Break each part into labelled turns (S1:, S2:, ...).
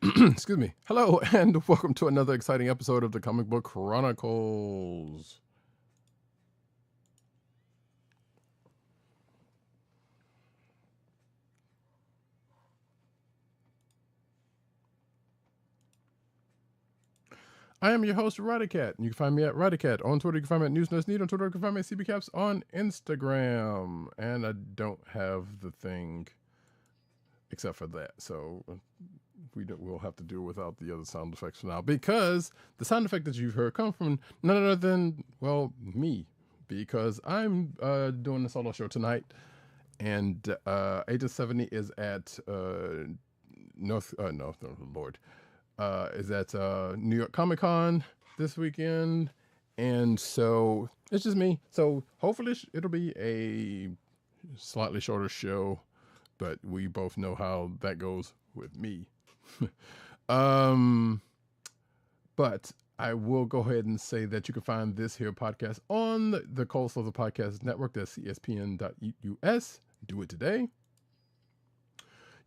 S1: Excuse me. Hello, and welcome to another exciting episode of the Comic Book Chronicles. I am your host, Roddykat. You can find me at Roddykat. On Twitter, you can find me at NewsNestNeed. On Twitter, you can find me at CBCaps on Instagram. And I don't have the thing except for that. So we'll have to do without the other sound effects for now. Because the sound effect that you've heard come from none other than, well, me. Because I'm doing a solo show tonight. And Agent 70 is at is at New York Comic Con this weekend, and so it's just me. So hopefully it'll be a slightly shorter show, but we both know how that goes with me. But I will go ahead and say that you can find this here podcast on the Cold Slaughter Podcast Network. That's cspn.us. Do it today.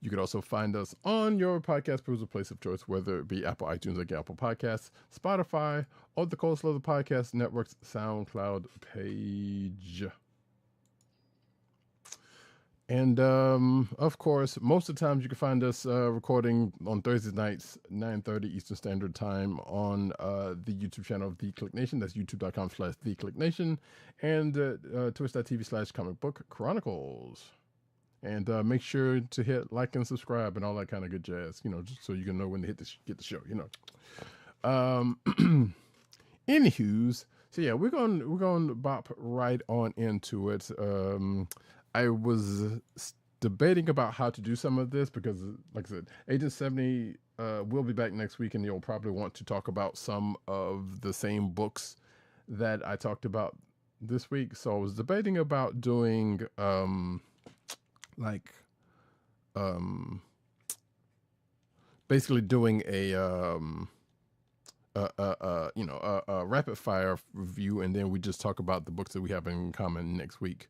S1: You can also find us on your podcast producer place of choice, whether it be Apple iTunes, like Apple Podcasts, Spotify, or the Cold Slaughter Podcast Network's SoundCloud page. And, of course, most of the times you can find us recording on Thursday nights, 9:30 Eastern Standard Time on the YouTube channel of The Click Nation. That's youtube.com/TheClickNation and twitch.tv/Comic Book Chronicles. And make sure to hit like and subscribe and all that kind of good jazz, just so you can know when to get the show, Anywho's, so yeah, we're going to bop right on into it. I was debating about how to do some of this because, like I said, Agent 70 will be back next week, and you'll probably want to talk about some of the same books that I talked about this week. So I was debating about doing basically doing a rapid fire review, and then we just talk about the books that we have in common next week,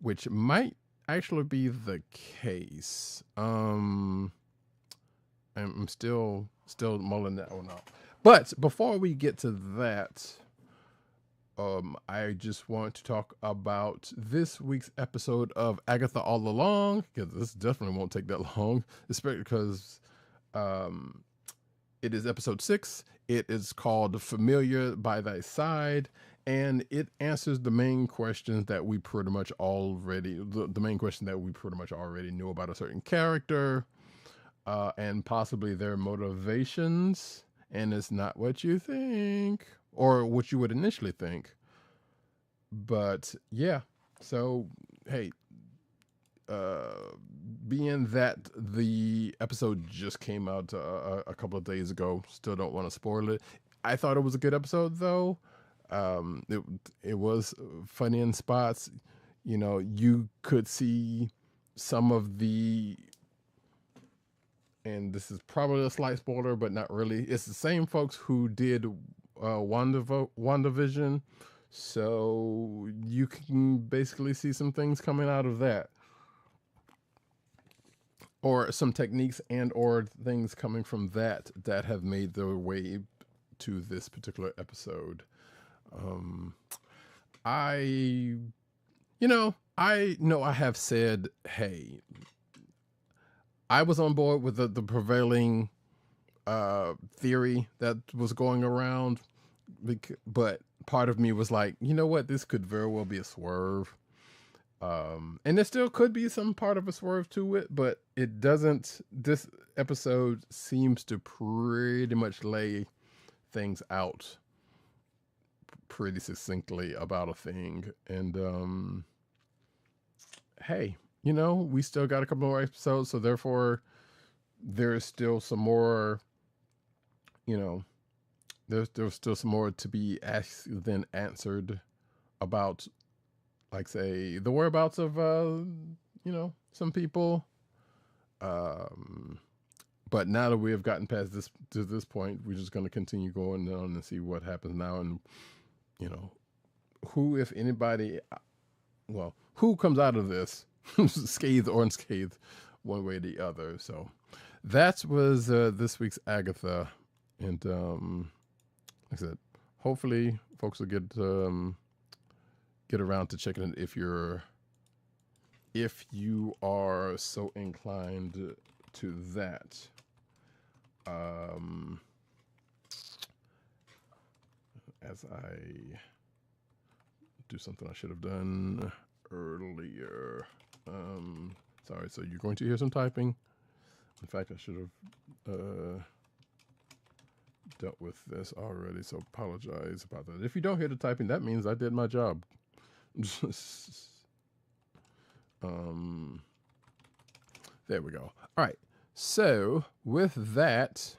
S1: which might actually be the case. I'm still mulling that one out. But before we get to that, I just want to talk about this week's episode of Agatha All Along, because this definitely won't take that long, especially because it is episode 6. It is called Familiar by Thy Side, and it answers the main questions that we pretty much already, the main question that we pretty much already knew about a certain character, and possibly their motivations, and it's not what you think, or what you would initially think. But yeah, so hey, being that the episode just came out a couple of days ago, still don't want to spoil it. I thought it was a good episode though. It was funny in spots. You could see some of the, and this is probably a slight spoiler, but not really. It's the same folks who did WandaVision, so you can basically see some things coming out of that, or some techniques and or things coming from that have made their way to this particular episode. I know I have said, hey, I was on board with the prevailing theory that was going around, but part of me was like, you know what, this could very well be a swerve, and there still could be some part of a swerve to it, but it doesn't. This episode seems to pretty much lay things out pretty succinctly about a thing, and hey, we still got a couple more episodes, so therefore there's still some more, there's still some more to be asked than answered about, like, say, the whereabouts of some people. But now that we have gotten past this point, we're just going to continue going on and see what happens now, and who, if anybody, who comes out of this scathed or unscathed, one way or the other. So that was this week's Agatha, and like I said, hopefully folks will get around to checking it if you are so inclined to that. As I do something I should have done earlier. Sorry, so you're going to hear some typing. In fact, I should have dealt with this already, so apologize about that. If you don't hear the typing, that means I did my job. There we go. All right, so with that,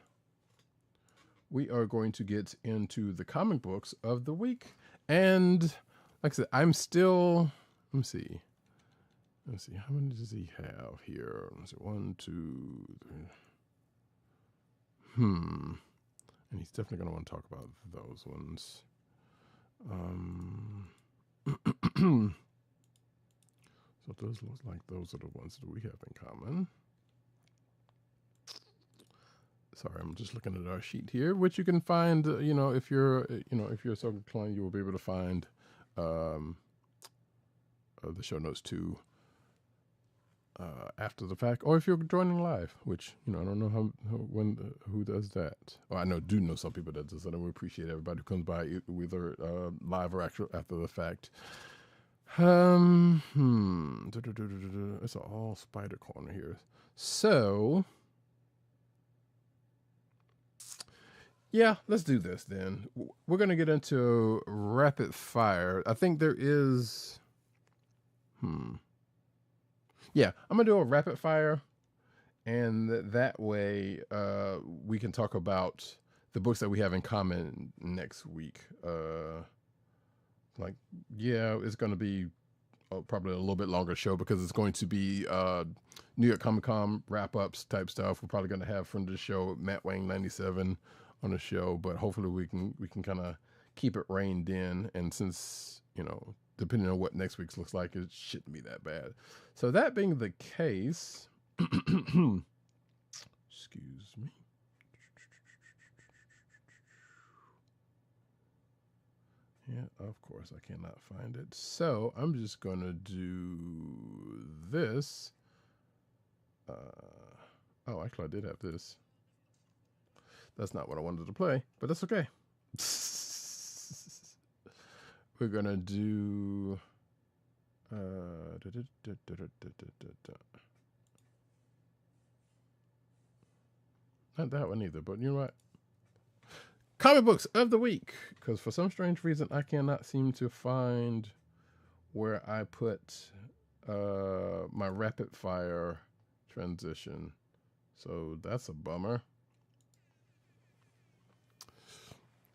S1: we are going to get into the comic books of the week. And like I said, I'm still, let's see, how many does he have here? Let's see, 1, 2, 3. And he's definitely going to want to talk about those ones. So those look like those are the ones that we have in common. Sorry, I'm just looking at our sheet here, which you can find, if you're so inclined, you will be able to find the show notes too after the fact, or if you're joining live, which, I don't know who does that. Oh, I do know some people that does that, and we appreciate everybody who comes by either live or actual after the fact. It's all spider corner here. So yeah, let's do this then. We're going to get into rapid fire. I think there is... Yeah, I'm going to do a rapid fire. And that way we can talk about the books that we have in common next week. It's going to be probably a little bit longer show because it's going to be New York Comic Con wrap-ups type stuff. We're probably going to have from the show Matt Wang 97 on the show, but hopefully we can kind of keep it reined in. And since, depending on what next week's looks like, it shouldn't be that bad. So that being the case, excuse me. Yeah, of course I cannot find it. So I'm just going to do this. Oh, actually I did have this. That's not what I wanted to play, but that's okay. We're going to do... Not that one either, but you know what? Comic books of the week. Because for some strange reason, I cannot seem to find where I put my rapid fire transition. So that's a bummer.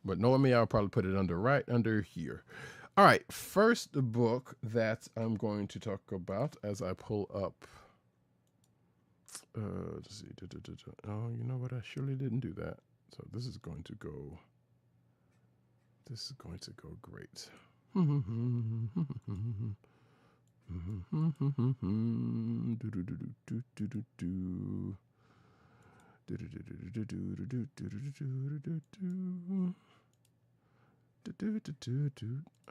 S1: But knowing me, I'll probably put it right under here. All right, first book that I'm going to talk about as I pull up. Let's see. Oh, you know what? I surely didn't do that. So this is going to go great.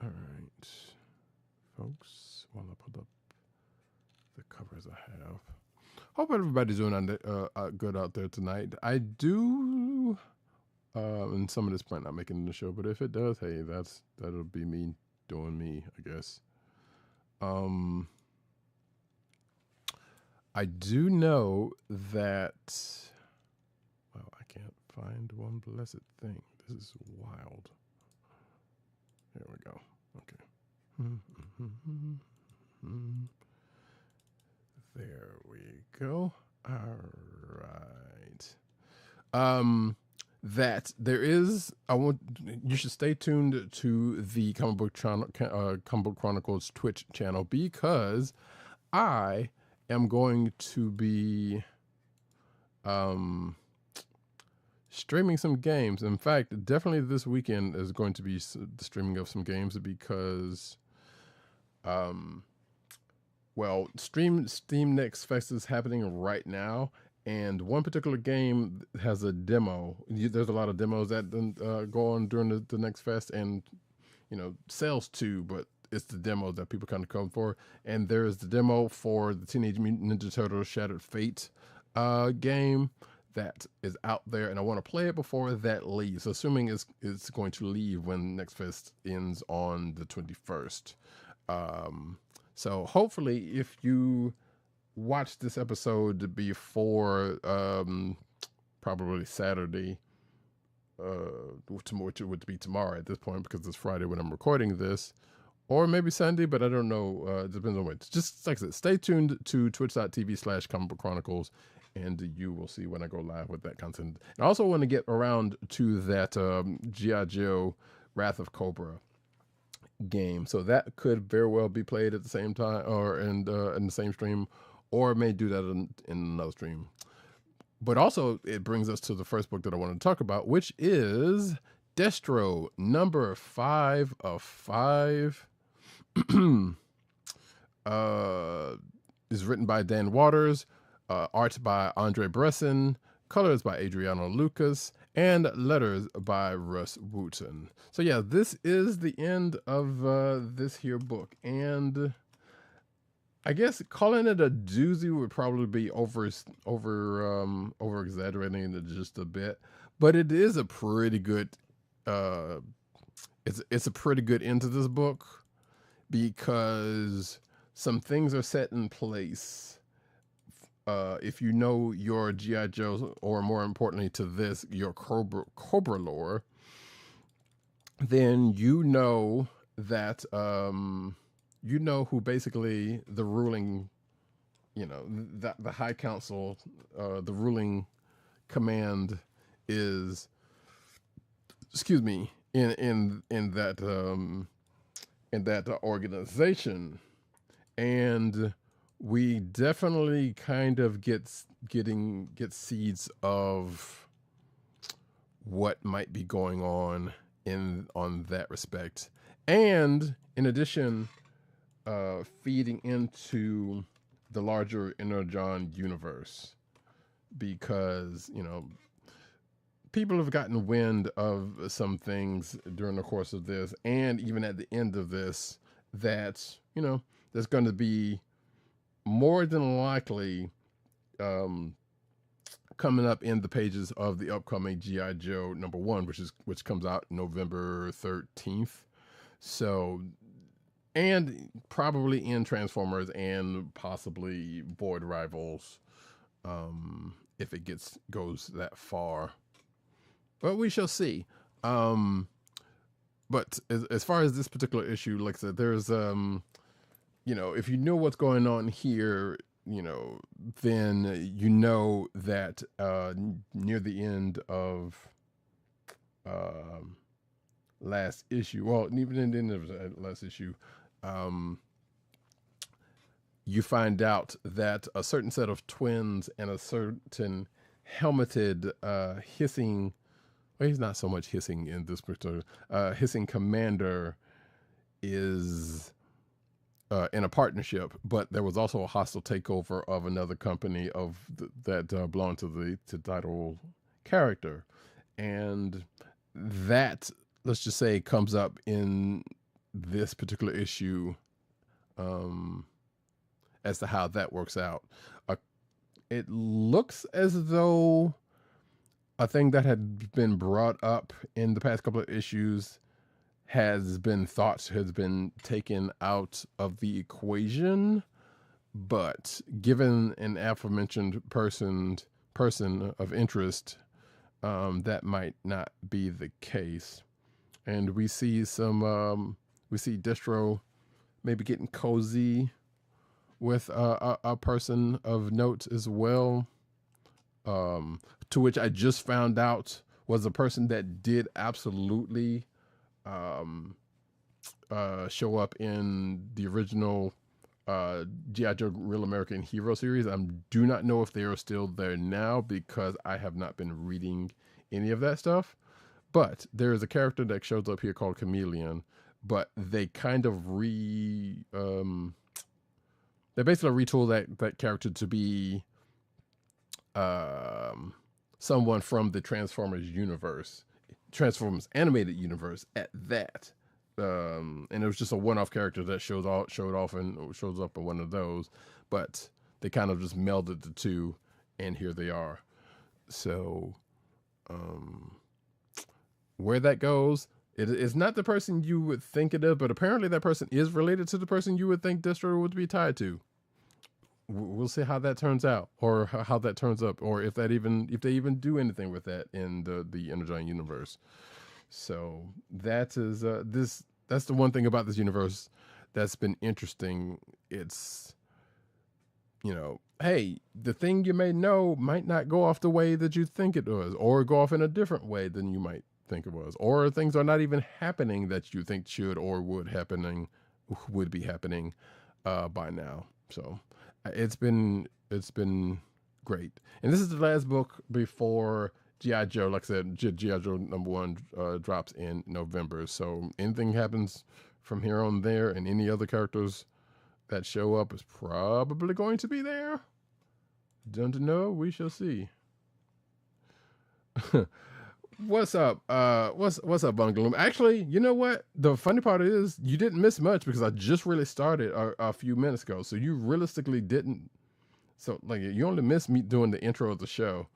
S1: All right, folks, while I pull up the covers I have. Hope everybody's doing good out there tonight. I do, and some of this might not make it in the show, but if it does, hey, that'll be me doing me, I guess. I do know that, well, I can't find one blessed thing. This is wild. There we go. Okay. There we go. All right. That there is. You should stay tuned to the Comic Book Chronicles Twitch channel because I am going to be streaming some games. In fact, definitely this weekend is going to be the streaming of some games because Well, Steam Next Fest is happening right now, and one particular game has a demo. There's a lot of demos that go on during the Next Fest, and sales too, but it's the demo that people kind of come for. And there's the demo for the Teenage Mutant Ninja Turtles Shattered Fate game that is out there, and I want to play it before that leaves. Assuming it's going to leave when Next Fest ends on the 21st. So hopefully, if you watch this episode before probably Saturday, which would be tomorrow at this point because it's Friday when I'm recording this, or maybe Sunday, but I don't know. It depends on when. Just like I said, stay tuned to twitch.tv/Comic Book Chronicles, and you will see when I go live with that content. And I also want to get around to that G.I. Joe Wrath of Cobra game, so that could very well be played at the same time, or in the same stream, or may do that in another stream. But also, it brings us to the first book that I want to talk about, which is Destro, number 5 of 5. Is written by Dan Waters, art by Andre Bresson, colors by Adriano Lucas, and letters by Russ Wooten. So yeah, this is the end of this here book, and I guess calling it a doozy would probably be over exaggerating it just a bit, but it is a pretty good it's a pretty good end to this book, because some things are set in place. If you know your G.I. Joe, or more importantly to this, your Cobra lore, then you know that you know who basically the ruling, the High Council, the ruling command is. Excuse me, in that organization, and we definitely kind of get seeds of what might be going on on that respect, and in addition, feeding into the larger Energon universe, because people have gotten wind of some things during the course of this, and even at the end of this, that there's going to be more than likely coming up in the pages of the upcoming G.I. Joe #1, which comes out November 13th. So, and probably in Transformers and possibly Void Rivals, if it goes that far. But we shall see. But as far as this particular issue, like I said, there's if you know what's going on here, then you know that near the end of last issue, well, even in the end of the last issue, you find out that a certain set of twins and a certain helmeted hissing. Well, he's not so much hissing in this particular. Hissing commander is in a partnership, but there was also a hostile takeover of another company that belonged to the title character, and that, let's just say, comes up in this particular issue as to how that works out. It looks as though a thing that had been brought up in the past couple of issues has been taken out of the equation, but given an aforementioned person of interest, that might not be the case. And we see Destro maybe getting cozy with a person of note as well. To which I just found out was a person that did absolutely show up in the original G.I. Joe Real American Hero series. I do not know if they are still there now, because I have not been reading any of that stuff. But there is a character that shows up here called Chameleon, but they kind of they basically retooled that character to be someone from the Transformers animated universe at that. And it was just a one-off character that showed off and shows up in one of those, but they kind of just melded the two, and here they are. So, where that goes, it's not the person you would think it is, but apparently that person is related to the person you would think Destro would be tied to. We'll see how that turns out, or how that turns up, or if they even do anything with that in the Energon universe. So that is that's the one thing about this universe that's been interesting. It's, hey, the thing you may know might not go off the way that you think it was, or go off in a different way than you might think it was, or things are not even happening that you think should or would be happening by now. So it's been great. And this is the last book before G.I. Joe. Like I said, G.I. Joe #1 drops in November. So anything happens from here on there, and any other characters that show up is probably going to be there. Don't know. We shall see. What's up? What's up, Bungalow? Actually, you know what? The funny part is you didn't miss much because I just really started a few minutes ago. So you realistically didn't. So like you only missed me doing the intro of the show.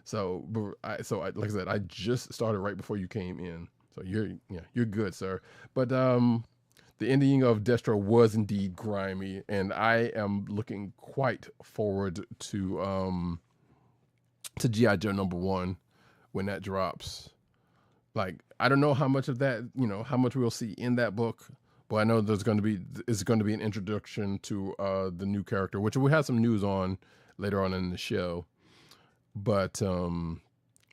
S1: So like I said, I just started right before you came in. So you're good, sir. But the ending of Destro was indeed grimy, and I am looking quite forward to G.I. Joe #1 when that drops. Like, I don't know how much of that, how much we'll see in that book, but I know it's going to be an introduction to the new character, which we have some news on later on in the show. But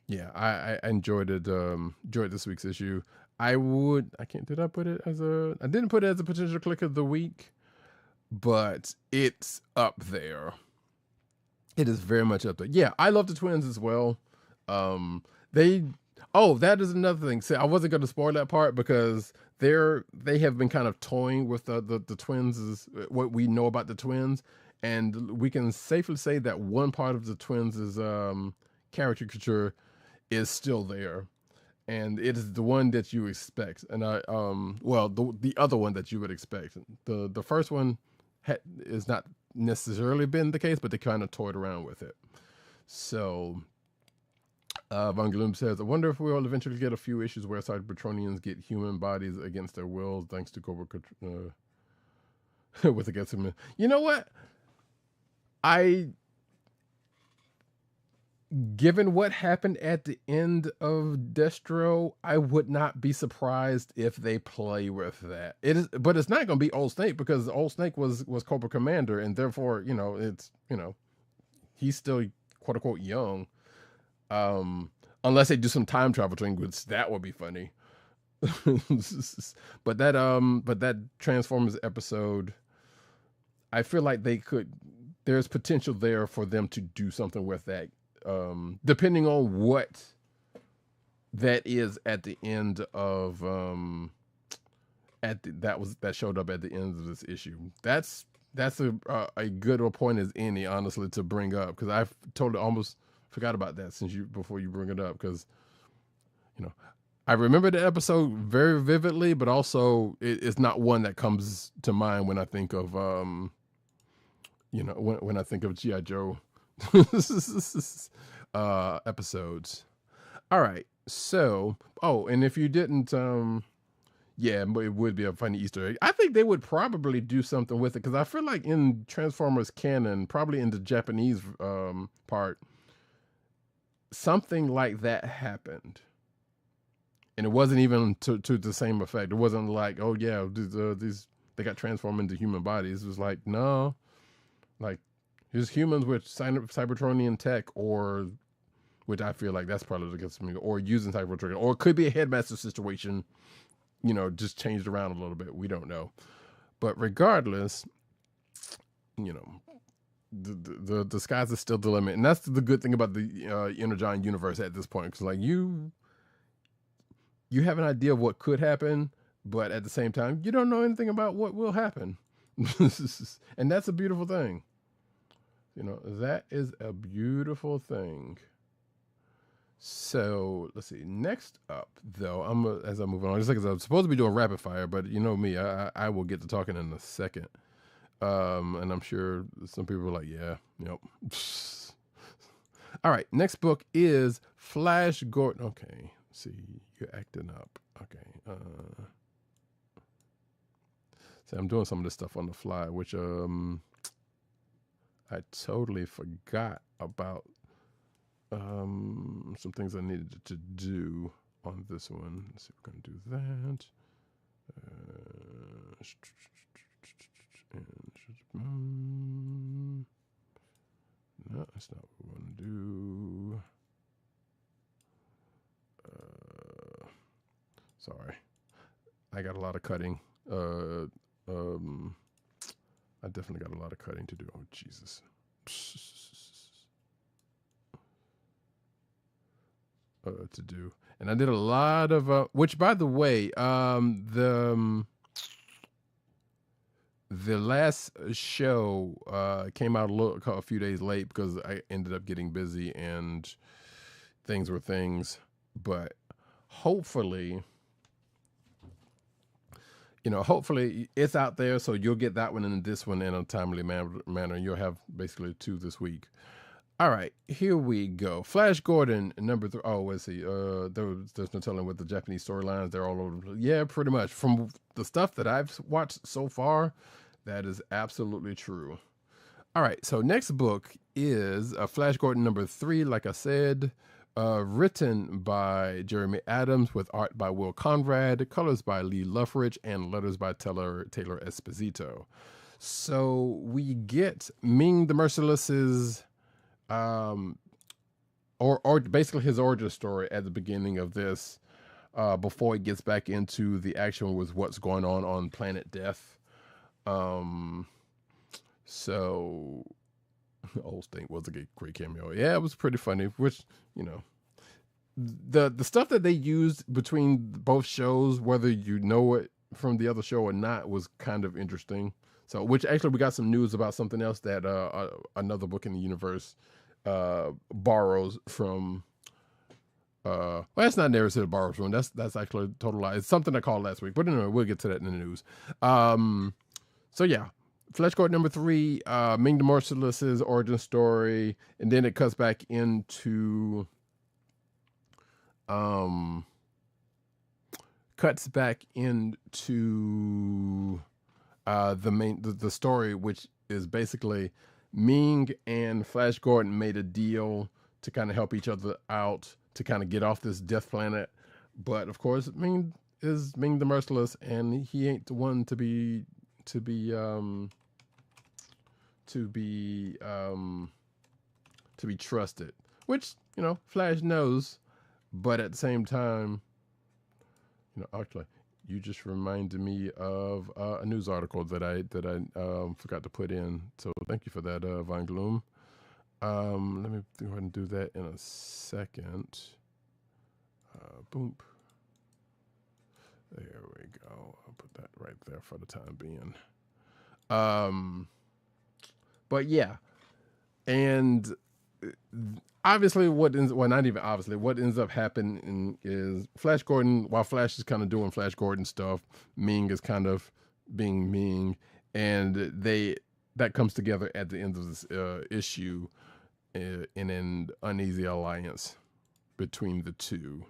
S1: yeah, I enjoyed it. Enjoyed this week's issue. I didn't put it as a potential click of the week, but it's up there. It is very much up there. Yeah, I love the twins as well. That is another thing. See, I wasn't going to spoil that part because they have been kind of toying with the twins, is what we know about the twins, and we can safely say that one part of the twins' caricature is still there, and it is the one that you expect. And the other one that you would expect. The first one is not necessarily been the case, but they kind of toyed around with it. So Von Gloom says, I wonder if we'll eventually get a few issues where Cybertronians get human bodies against their wills thanks to Cobra with against him. You know what? Given what happened at the end of Destro, I would not be surprised if they play with that. But it's not going to be Old Snake, because Old Snake was Cobra Commander, and therefore, he's still quote unquote young. Unless they do some time travel thing, which that would be funny. But that Transformers episode, I feel like there's potential there for them to do something with that. Depending on what that is at the end of that showed up at the end of this issue. That's a good point as any, honestly, to bring up, because I've totally almost forgot about that before you bring it up, because I remember the episode very vividly, but also it's not one that comes to mind when I think of when I think of G.I. Joe episodes. All right, so and if you didn't but it would be a funny Easter egg. I think they would probably do something with it, because I feel like in Transformers canon, probably in the Japanese part, something like that happened, and it wasn't even to the same effect. It wasn't like, these they got transformed into human bodies. It was like, no, like, here's humans with Cybertronian tech, or which I feel like that's probably the case, or using Cybertronian, or it could be a headmaster situation, just changed around a little bit. We don't know, but regardless, the skies are still the limit, and that's the good thing about the Energon universe at this point, because like you have an idea of what could happen, but at the same time, you don't know anything about what will happen. And that's a beautiful thing. You know, that is a beautiful thing. So let's see. Next up, though, as I'm moving on, just like I'm supposed to be doing rapid fire, but you know me, I will get to talking in a second. And I'm sure some people are like, yeah, yep. All right, next book is Flash Gordon. Okay, see, you're acting up. Okay. See, I'm doing some of this stuff on the fly, which I totally forgot about some things I needed to do on this one. Let's see if we're going to do that. No, that's not what we want to do. Sorry. I got a lot of cutting. I definitely got a lot of cutting to do. Oh, Jesus. To do. And I did a lot of, which by the way, the last show came out a few days late because I ended up getting busy and things were things. But hopefully, you know, hopefully it's out there, so you'll get that one and this one in a timely manner. You'll have basically 2 this week. All right, here we go. Flash Gordon, number 3. Oh, let's see. There's no telling with the Japanese storylines. They're all over. Yeah, pretty much. From the stuff that I've watched so far, that is absolutely true. All right, so next book is Flash Gordon number 3, like I said, written by Jeremy Adams with art by Will Conrad, colors by Lee Luffridge, and letters by Taylor Esposito. So we get Ming the Merciless's or basically his origin story at the beginning of this, before he gets back into the action with what's going on Planet Death. So Old Stink was a great cameo. Yeah, it was pretty funny, which, you know, the stuff that they used between both shows, whether you know it from the other show or not, was kind of interesting. So, which actually we got some news about something else that another book in the universe borrows from. Well, that's not Never Said borrows from. That's actually a total lie. It's something I called last week, but anyway, we'll get to that in the news. So yeah, Flash Gordon number 3, Ming the Merciless's origin story, and then it cuts back into the story, which is basically Ming and Flash Gordon made a deal to kind of help each other out to kind of get off this death planet. But of course, Ming is Ming the Merciless, and he ain't the one to be trusted, which, you know, Flash knows. But at the same time, you know, actually, you just reminded me of a news article that I forgot to put in. So thank you for that, Vine Gloom. Let me go ahead and do that in a second. Boom. There we go. I'll put that right there for the time being. But yeah, and obviously what ends up happening is Flash Gordon, while Flash is kind of doing Flash Gordon stuff, Ming is kind of being Ming, and that comes together at the end of this issue in an uneasy alliance between the two.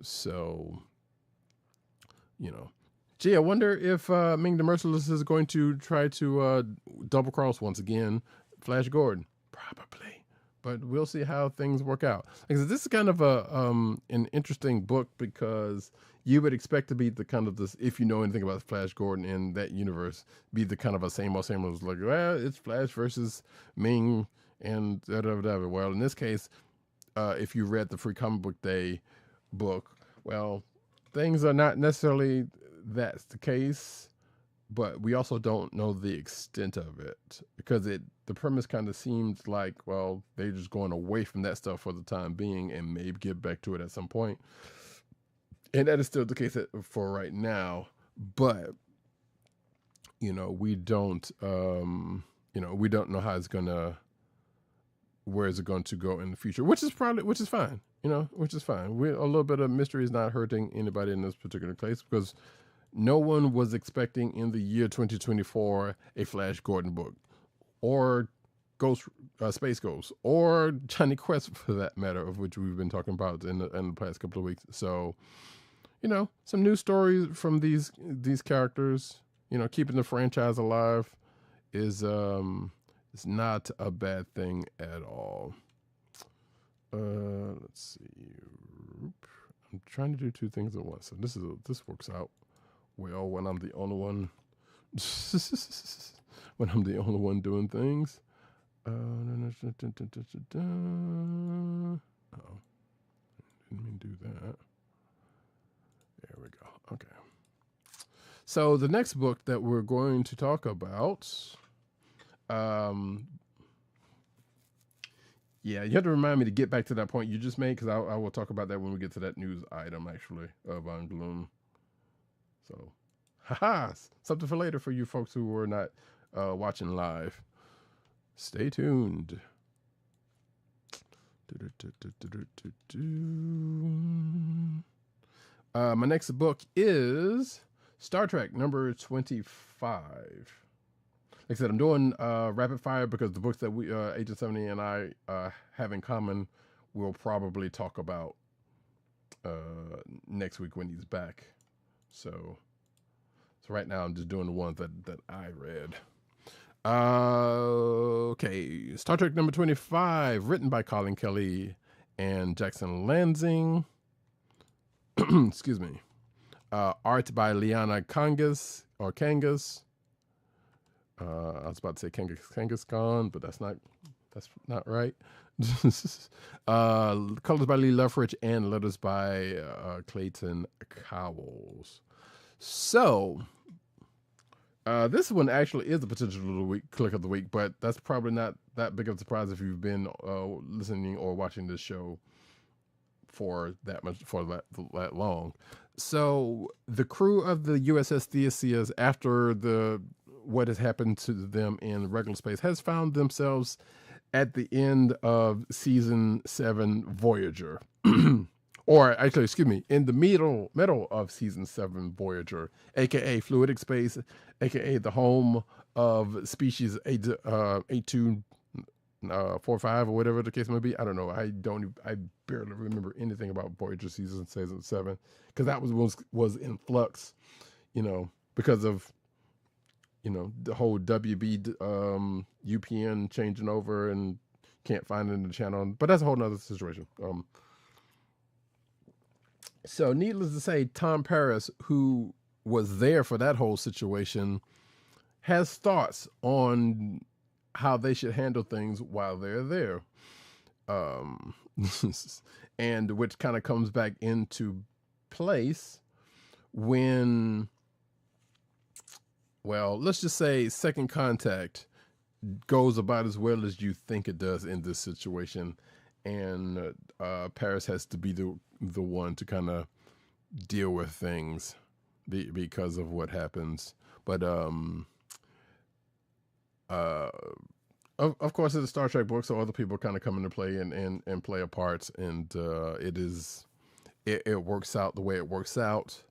S1: So, you know, gee, I wonder if Ming the Merciless is going to try to double cross once again Flash Gordon. Probably, but we'll see how things work out. Like I said, this is kind of an interesting book because you would expect to be the kind of this, if you know anything about Flash Gordon in that universe, be the kind of a same old like, well, it's Flash versus Ming and whatever. Well, in this case, if you read the Free Comic Book Day book, well, things are not necessarily that's the case, but we also don't know the extent of it because the premise kind of seems like, well, they're just going away from that stuff for the time being and maybe get back to it at some point. And that is still the case for right now. But we don't, we don't know how it's gonna, where is it going to go in the future, which is fine, which is fine. A little bit of mystery is not hurting anybody in this particular case, because no one was expecting in the year 2024 a Flash Gordon book, or Space Ghost, or Johnny Quest for that matter, of which we've been talking about in the past couple of weeks. So, some new stories from these characters, keeping the franchise alive is not a bad thing at all. Let's see. I'm trying to do two things at once, so this works out well when I'm the only one. When I'm the only one doing things. Oh, didn't mean to do that. There we go. Okay. So the next book that we're going to talk about, yeah, you have to remind me to get back to that point you just made, because I will talk about that when we get to that news item, actually, on Gloom. So, haha, something for later for you folks who were not watching live. Stay tuned. My next book is Star Trek number 25. Like I said, I'm doing rapid fire because the books that we Agent 70 and I have in common we'll probably talk about next week when he's back. So right now I'm just doing the ones that I read. Okay, Star Trek number 25, written by Colin Kelly and Jackson Lansing. Excuse me. Art by Liana Kangas. I was about to say Kangas Khan, but that's not right. Colors by Lee Leffridge and letters by Clayton Cowles. So this one actually is a potential of the week, click of the week, but that's probably not that big of a surprise if you've been listening or watching this show for that long. So the crew of the USS Theseus, after what has happened to them in regular space, has found themselves at the end of season 7 Voyager. Or actually, excuse me, in the middle of season 7 Voyager, aka fluidic space, aka the home of species 8245 or whatever the case may be. I don't know. I barely remember anything about Voyager season 7 because that was in flux, because of the whole WB UPN changing over and can't find it in the channel. But that's a whole nother situation. So needless to say, Tom Paris, who was there for that whole situation, has thoughts on how they should handle things while they're there. And which kind of comes back into place when, well, let's just say Second Contact goes about as well as you think it does in this situation. And Paris has to be the one to kind of deal with things because of what happens. But of course, it's a Star Trek book, so other people kind of come into play and play a part, and it works out the way it works out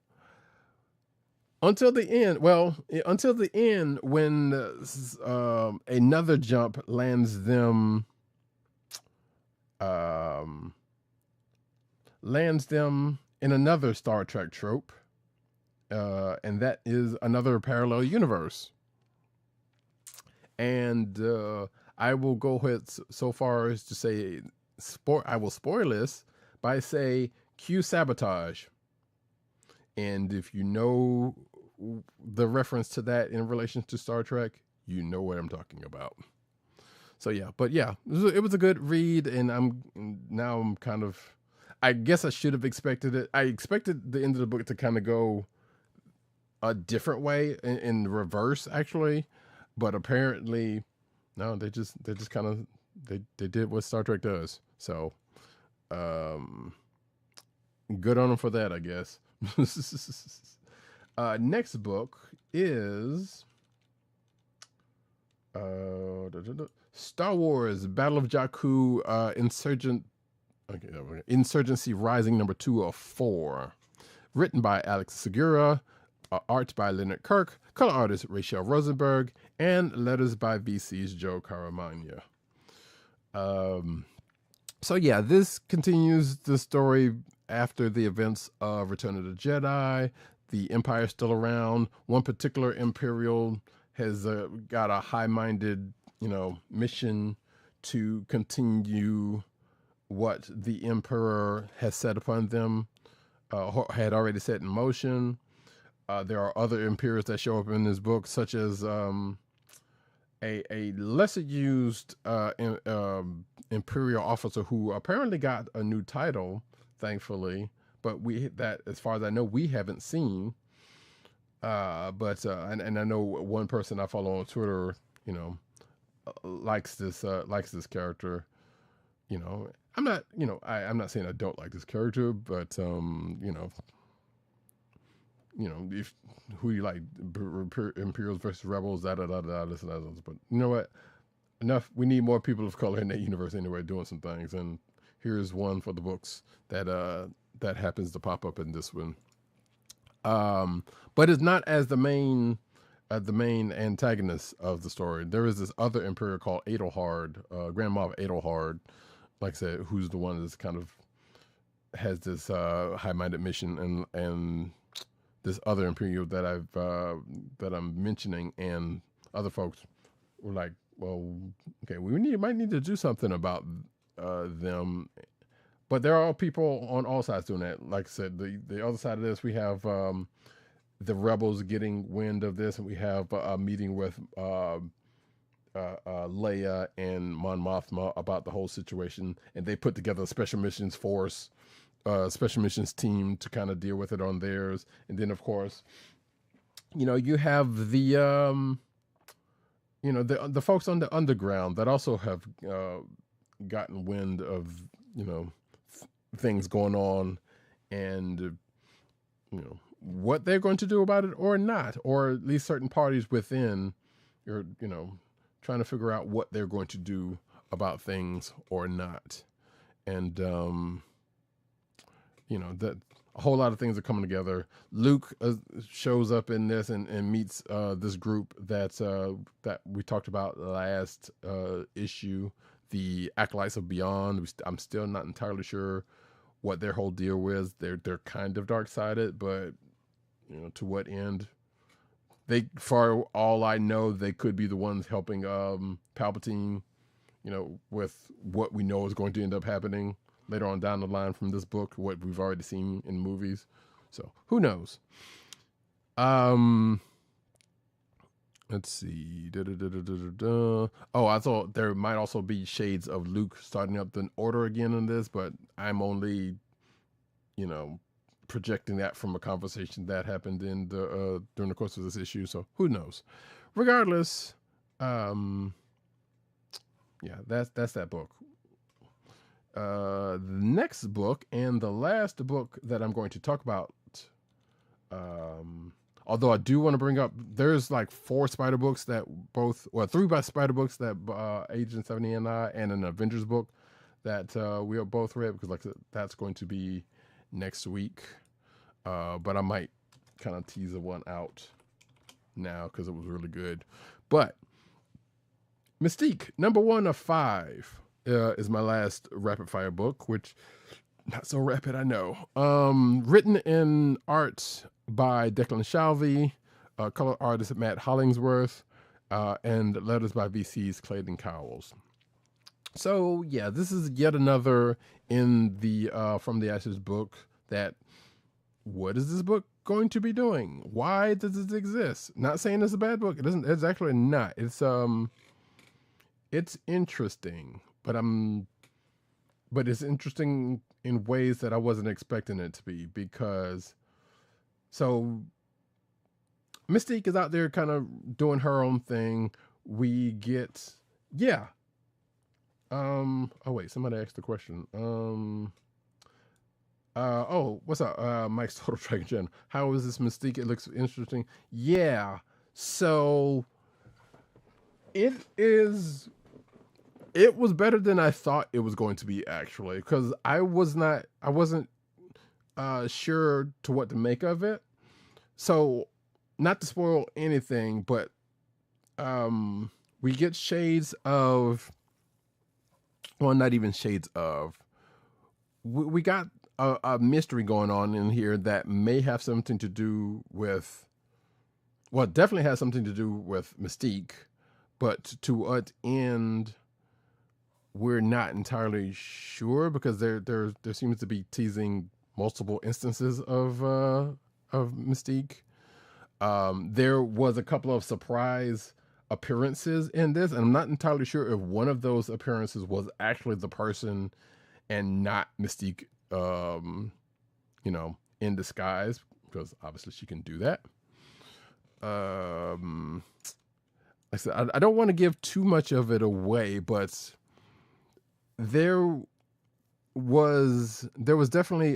S1: until the end. Well, until the end, when another jump lands them. Lands them in another Star Trek trope, and that is another parallel universe. And I will go ahead so far as to say, I will spoil this by say, cue sabotage. And if you know the reference to that in relation to Star Trek, you know what I'm talking about. So yeah, but yeah, it was a good read, and I'm kind of, I guess I should have expected it. I expected the end of the book to kind of go a different way in reverse, actually, but apparently, no, they just kind of they did what Star Trek does. So, good on them for that, I guess. Next book is Star Wars Battle of Jakku, Insurgency Rising #2 of 4. Written by Alex Segura, art by Leonard Kirk, color artist Rachel Rosenberg, and letters by VC's Joe Caramagna. So yeah, this continues the story after the events of Return of the Jedi. The Empire's still around. One particular Imperial has got a high-minded, mission to continue what the Emperor has set upon them, had already set in motion. There are other Imperials that show up in this book, such as a lesser used Imperial officer who apparently got a new title, thankfully, but that, as far as I know, we haven't seen. And I know one person I follow on Twitter, likes this character. I'm not, I'm not saying I don't like this character, but if who you like, Imperials versus Rebels, this and that. But you know what? Enough. We need more people of color in that universe anyway, doing some things. And here's one for the books that happens to pop up in this one. But it's not as the main antagonist of the story. There is this other Imperial called H.E.R.B.I.E, Grand Moff H.E.R.B.I.E, like I said, who's the one that's kind of has this high-minded mission, and this other Imperial that I'm mentioning, and other folks were like, well, okay, might need to do something about them. But there are people on all sides doing that. Like I said, the other side of this, we have the rebels getting wind of this, and we have a meeting with Leia and Mon Mothma about the whole situation, and they put together a special missions force, special missions team to kind of deal with it on theirs. And then, of course, you have the the folks on the underground that also have gotten wind of things going on, and what they're going to do about it or not, or at least certain parties within are trying to figure out what they're going to do about things or not. And that a whole lot of things are coming together. Luke shows up in this and meets this group that we talked about last issue, the Acolytes of Beyond. I'm still not entirely sure what their whole deal was. They're kind of dark-sided, but to what end? They, for all I know, they could be the ones helping Palpatine, with what we know is going to end up happening later on down the line from this book, what we've already seen in movies. So who knows? Let's see. Oh, I thought there might also be shades of Luke starting up the Order again in this, but I'm only, projecting that from a conversation that happened in during the course of this issue. So who knows? Regardless, yeah, that's that book. The next book and the last book that I'm going to talk about, although I do want to bring up, there's like 4 Spider books that 3 Spider books that Agent 70 and I, and an Avengers book that we are both read, because like that's going to be next week. But I might kind of tease one out now because it was really good. But Mystique, #1 of 5, is my last rapid fire book, which not so rapid, I know. Written in art by Declan Shalvey, color artist Matt Hollingsworth, and letters by VC's Clayton Cowles. So yeah, this is yet another in the From the Ashes book that, what is this book going to be doing? Why does it exist? Not saying it's a bad book. It isn't. It's actually not. It's interesting, but it's interesting in ways that I wasn't expecting it to be, because Mystique is out there kind of doing her own thing. We get, yeah. Oh wait, somebody asked the question. Oh, what's up? Mike's Total Dragon Gen. How is this Mystique? It looks interesting. Yeah. So It is. It was better than I thought it was going to be, actually, because I wasn't sure to what to make of it. So, not to spoil anything, but we get shades of, well, not even shades of. We got a mystery going on in here that may have something to do with, well, it definitely has something to do with Mystique, but to what end, we're not entirely sure, because there seems to be teasing multiple instances of Mystique. There was a couple of surprise appearances in this, and I'm not entirely sure if one of those appearances was actually the person and not Mystique, in disguise, because obviously she can do that. Like I said, I don't want to give too much of it away, but there was definitely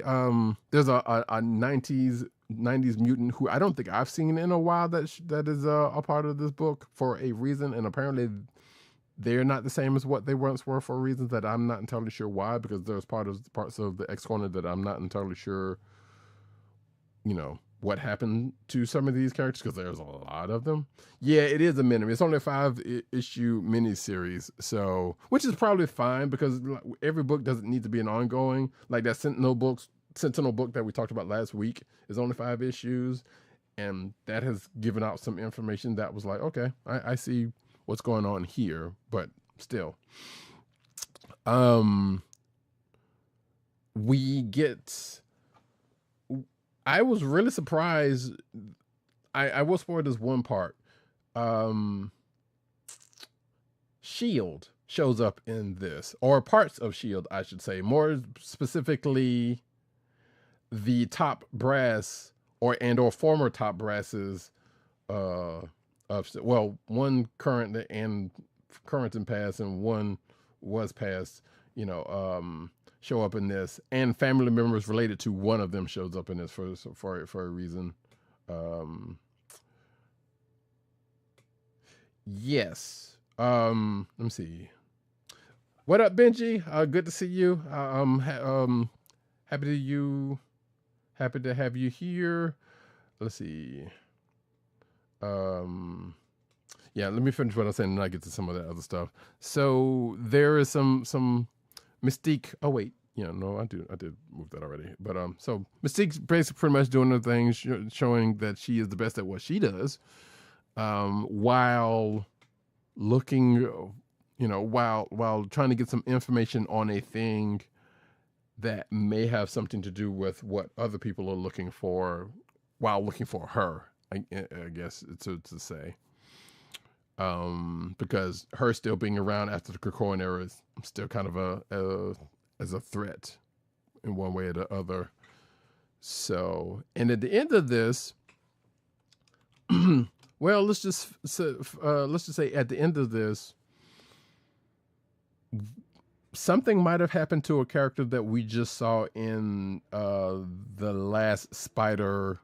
S1: there's a 90s mutant who I don't think I've seen in a while that is a part of this book for a reason, and apparently they're not the same as what they once were for reasons that I'm not entirely sure why, because there's parts of the X corner that I'm not entirely sure, what happened to some of these characters, because there's a lot of them. Yeah, it is a minimum. It's only a 5-issue miniseries, so, which is probably fine, because every book doesn't need to be an ongoing. Like that Sentinel book that we talked about last week is only 5 issues, and that has given out some information that was like, okay, I see what's going on here, but still. I was really surprised. I will spoil this one part. Shield shows up in this, or parts of Shield, I should say. More specifically, the top brass or former top brasses one current and past, and one was past, show up in this, and family members related to one of them shows up in this for a reason. Yes. Let me see. What up, Benji? Good to see you. Happy to have you here. Let's see. Yeah, let me finish what I was saying, and then I get to some of that other stuff. So there is some Mystique. Oh wait, no, I did move that already. But so Mystique's basically pretty much doing the thing, showing that she is the best at what she does, while looking, while trying to get some information on a thing that may have something to do with what other people are looking for, while looking for her. I guess to say, because her still being around after the Krakoan era is still kind of as a threat in one way or the other. So, and at the end of this, well, let's just say at the end of this, something might have happened to a character that we just saw in the last Spider.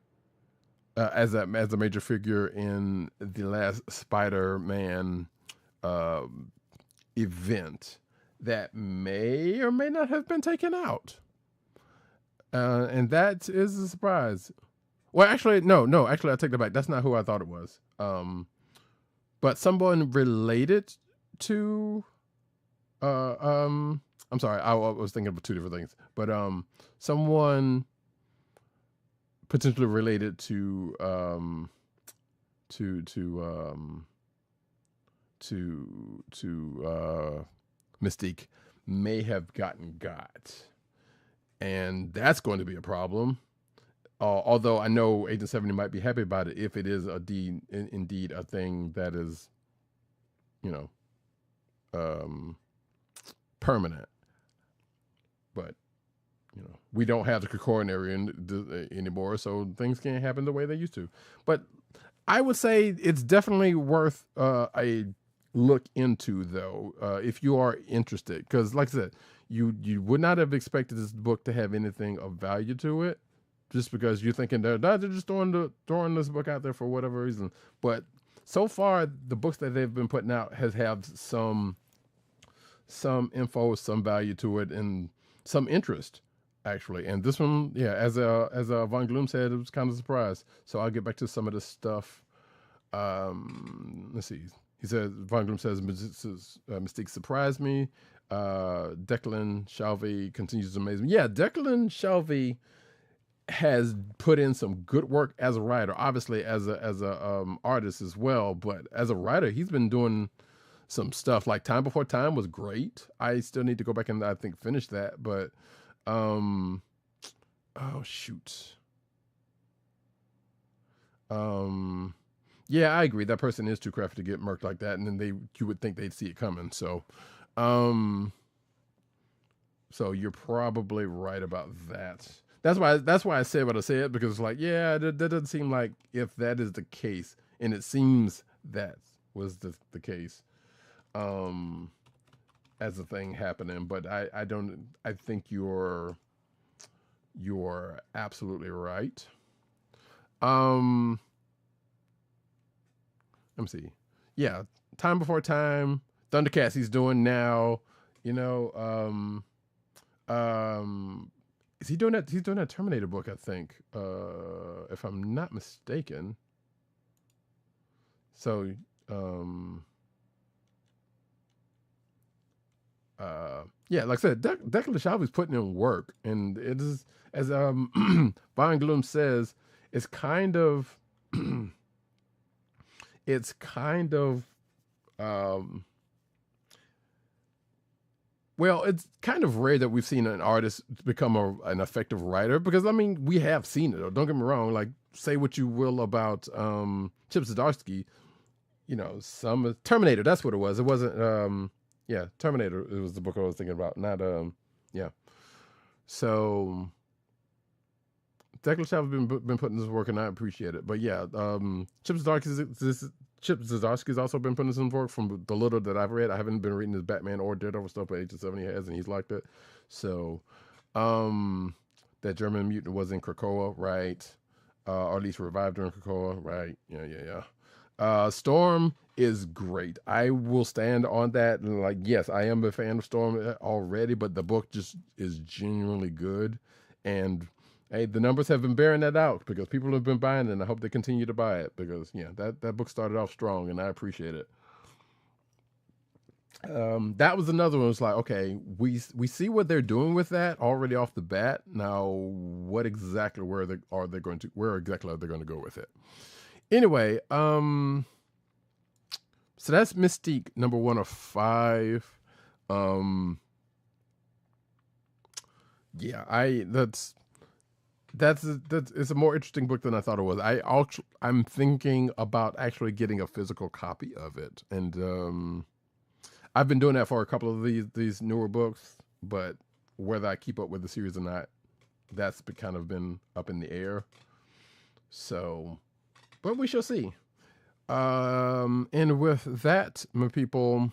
S1: As a major figure in the last Spider-Man event, that may or may not have been taken out, and that is a surprise. Well, actually, no, I take that back. That's not who I thought it was. But someone related to. I'm sorry, I was thinking of two different things, but someone potentially related to Mystique may have gotten got, and that's going to be a problem. Although I know Agent 70 might be happy about it if it is indeed a thing that is, permanent. But we don't have the Krakoan area anymore, so things can't happen the way they used to. But I would say it's definitely worth a look into, though, if you are interested. Because, like I said, you would not have expected this book to have anything of value to it, just because you're thinking they're just throwing this book out there for whatever reason. But so far the books that they've been putting out have some info, some value to it, and some interest actually. And this one, yeah, as Von Gloom said, it was kind of a surprise. So I'll get back to some of this stuff. Let's see. He says, Von Gloom says, Mystique surprised me. Declan Shalvey continues to amaze me. Yeah, Declan Shalvey has put in some good work as a writer, obviously as a artist as well, but as a writer, he's been doing some stuff. Like Time Before Time was great. I still need to go back and I think finish that, but oh shoot. Yeah, I agree. That person is too crafty to get murked like that, and then you would think they'd see it coming. So so you're probably right about that. That's why I said what I said, because it's like, yeah, that doesn't seem like if that is the case, and it seems that was the case, as a thing happening. But I think you're absolutely right. Let me see. Yeah, Time Before Time, Thundercats he's doing now. You know, is he doing that? He's doing that Terminator book, I think, if I'm not mistaken. So, yeah, like I said, Declan Shalvey's putting in work, and it is, as Von Gloom says, it's kind of well, it's kind of rare that we've seen an artist become an effective writer, because I mean, we have seen it. Don't get me wrong. Like, say what you will about Chip Zdarsky, you know, some Terminator. That's what it was. It wasn't. Yeah, Terminator. It was the book I was thinking about. Not. Yeah. So Declan Shalvey's been putting this work, and I appreciate it. But yeah, Chip Zdarsky's also been putting this in work from the little that I've read. I haven't been reading his Batman or Daredevil stuff, but Age of 70 has, and he's liked it. So, that German mutant was in Krakoa, right? Or at least revived during Krakoa, right? Yeah. Storm is great. I will stand on that. Like, yes, I am a fan of Storm already, but the book just is genuinely good. And hey, the numbers have been bearing that out, because people have been buying it, and I hope they continue to buy it, because yeah, that book started off strong, and I appreciate it. That was another one. It's like, okay, we see what they're doing with that already off the bat. Now, where exactly are they going to go with it? Anyway, so that's Mystique, number 1 of 5. Yeah, that's it's a more interesting book than I thought it was. I'm thinking about actually getting a physical copy of it, and I've been doing that for a couple of these newer books, but whether I keep up with the series or not, that's kind of been up in the air. So, but we shall see. And with that, my people,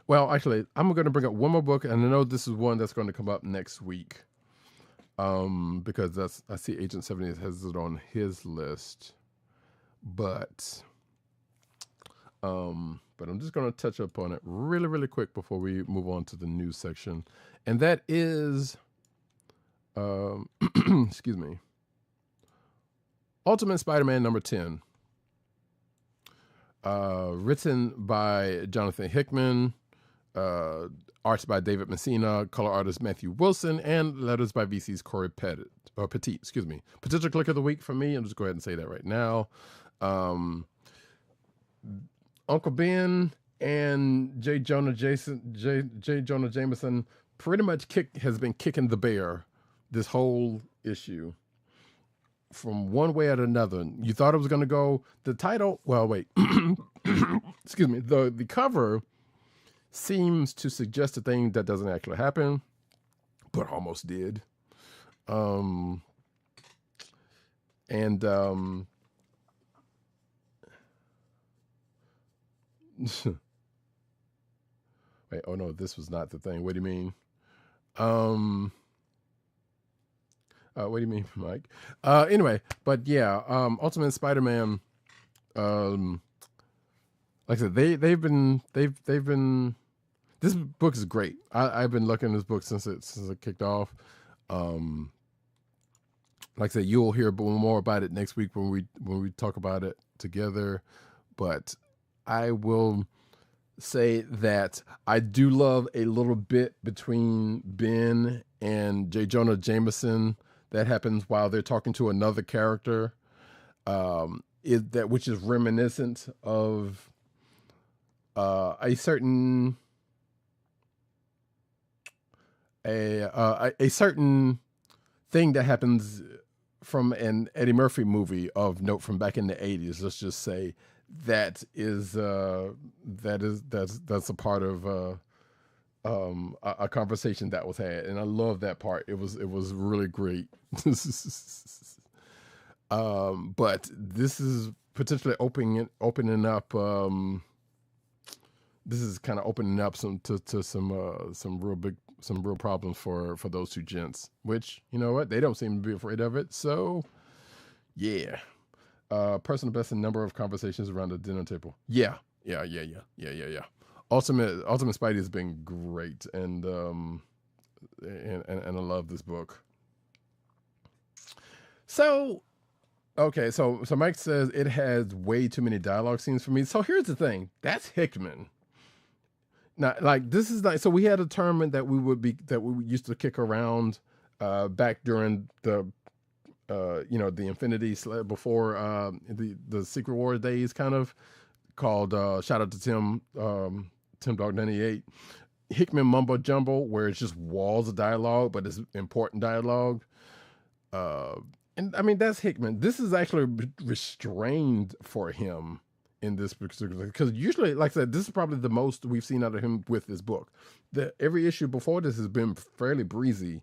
S1: well, actually, I'm going to bring up one more book, and I know this is one that's going to come up next week. Because I see Agent 70 has it on his list, but I'm just going to touch up on it really, really quick before we move on to the news section, and that is, excuse me, Ultimate Spider-Man number 10, written by Jonathan Hickman, arts by David Messina, color artist Matthew Wilson, and letters by VC's Corey Petit. Excuse me. Potential click of the week for me. I'm just go ahead and say that right now. Uncle Ben and J. Jonah Jameson pretty much has been kicking the bear this whole issue from one way or another. You thought it was going to go the title. Well, wait. Excuse me. The cover seems to suggest a thing that doesn't actually happen, but almost did. Wait, oh no, this was not the thing. What do you mean? What do you mean, Mike? Anyway, but yeah, Ultimate Spider-Man, like I said, they've been. This book is great. I've been looking at this book since it kicked off. Like I said, you'll hear more about it next week when we talk about it together. But I will say that I do love a little bit between Ben and J. Jonah Jameson that happens while they're talking to another character, which is reminiscent of a certain thing that happens from an Eddie Murphy movie of note from back in the 80s. Let's just say that's a part of a conversation that was had, and I love that part. It was really great. But this is potentially opening up. This is kind of opening up some real problems for those two gents. Which, you know what, they don't seem to be afraid of it. So, yeah. Personal best in number of conversations around the dinner table. Yeah. Ultimate Spidey has been great, and I love this book. So, okay, so Mike says it has way too many dialogue scenes for me. So here's the thing: that's Hickman. Now, like, this is like, so we had a tournament that we used to kick around back during the the Infinity before the Secret War days, kind of, called shout out to Tim Dog 98, Hickman Mumbo Jumbo, where it's just walls of dialogue, but it's important dialogue. And I mean, that's Hickman. This is actually restrained for him in this particular, because usually, like I said, this is probably the most we've seen out of him with this book. Every issue before this has been fairly breezy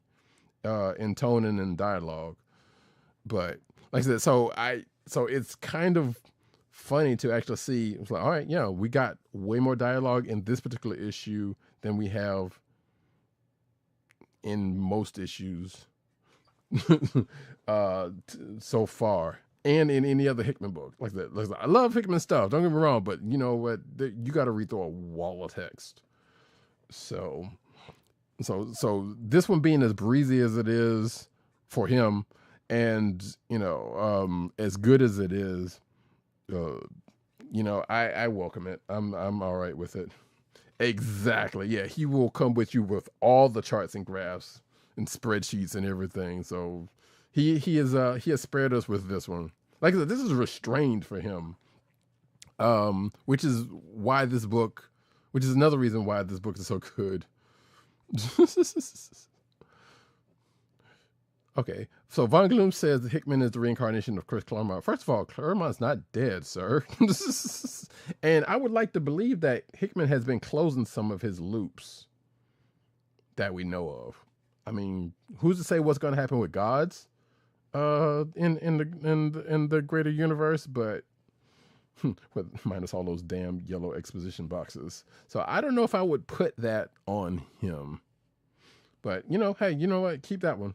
S1: in tone and in dialogue. But like I said, so it's kind of funny to actually see. It's like, all right, yeah, we got way more dialogue in this particular issue than we have in most issues so far, and in any other Hickman book. Like that, I love Hickman stuff, don't get me wrong, but you know what, you got to read through a wall of text. So this one being as breezy as it is for him, and as good as it is, I welcome it. I'm all right with it. Exactly. Yeah, he will come with you with all the charts and graphs and spreadsheets and everything. So he has spared us with this one. Like I said, this is restrained for him, which is another reason why this book is so good. Okay, so Von Gloom says that Hickman is the reincarnation of Chris Claremont. First of all, Claremont's not dead, sir. And I would like to believe that Hickman has been closing some of his loops that we know of. I mean, who's to say what's going to happen with gods in the greater universe? But minus all those damn yellow exposition boxes. So I don't know if I would put that on him. But, hey, you know what? Keep that one.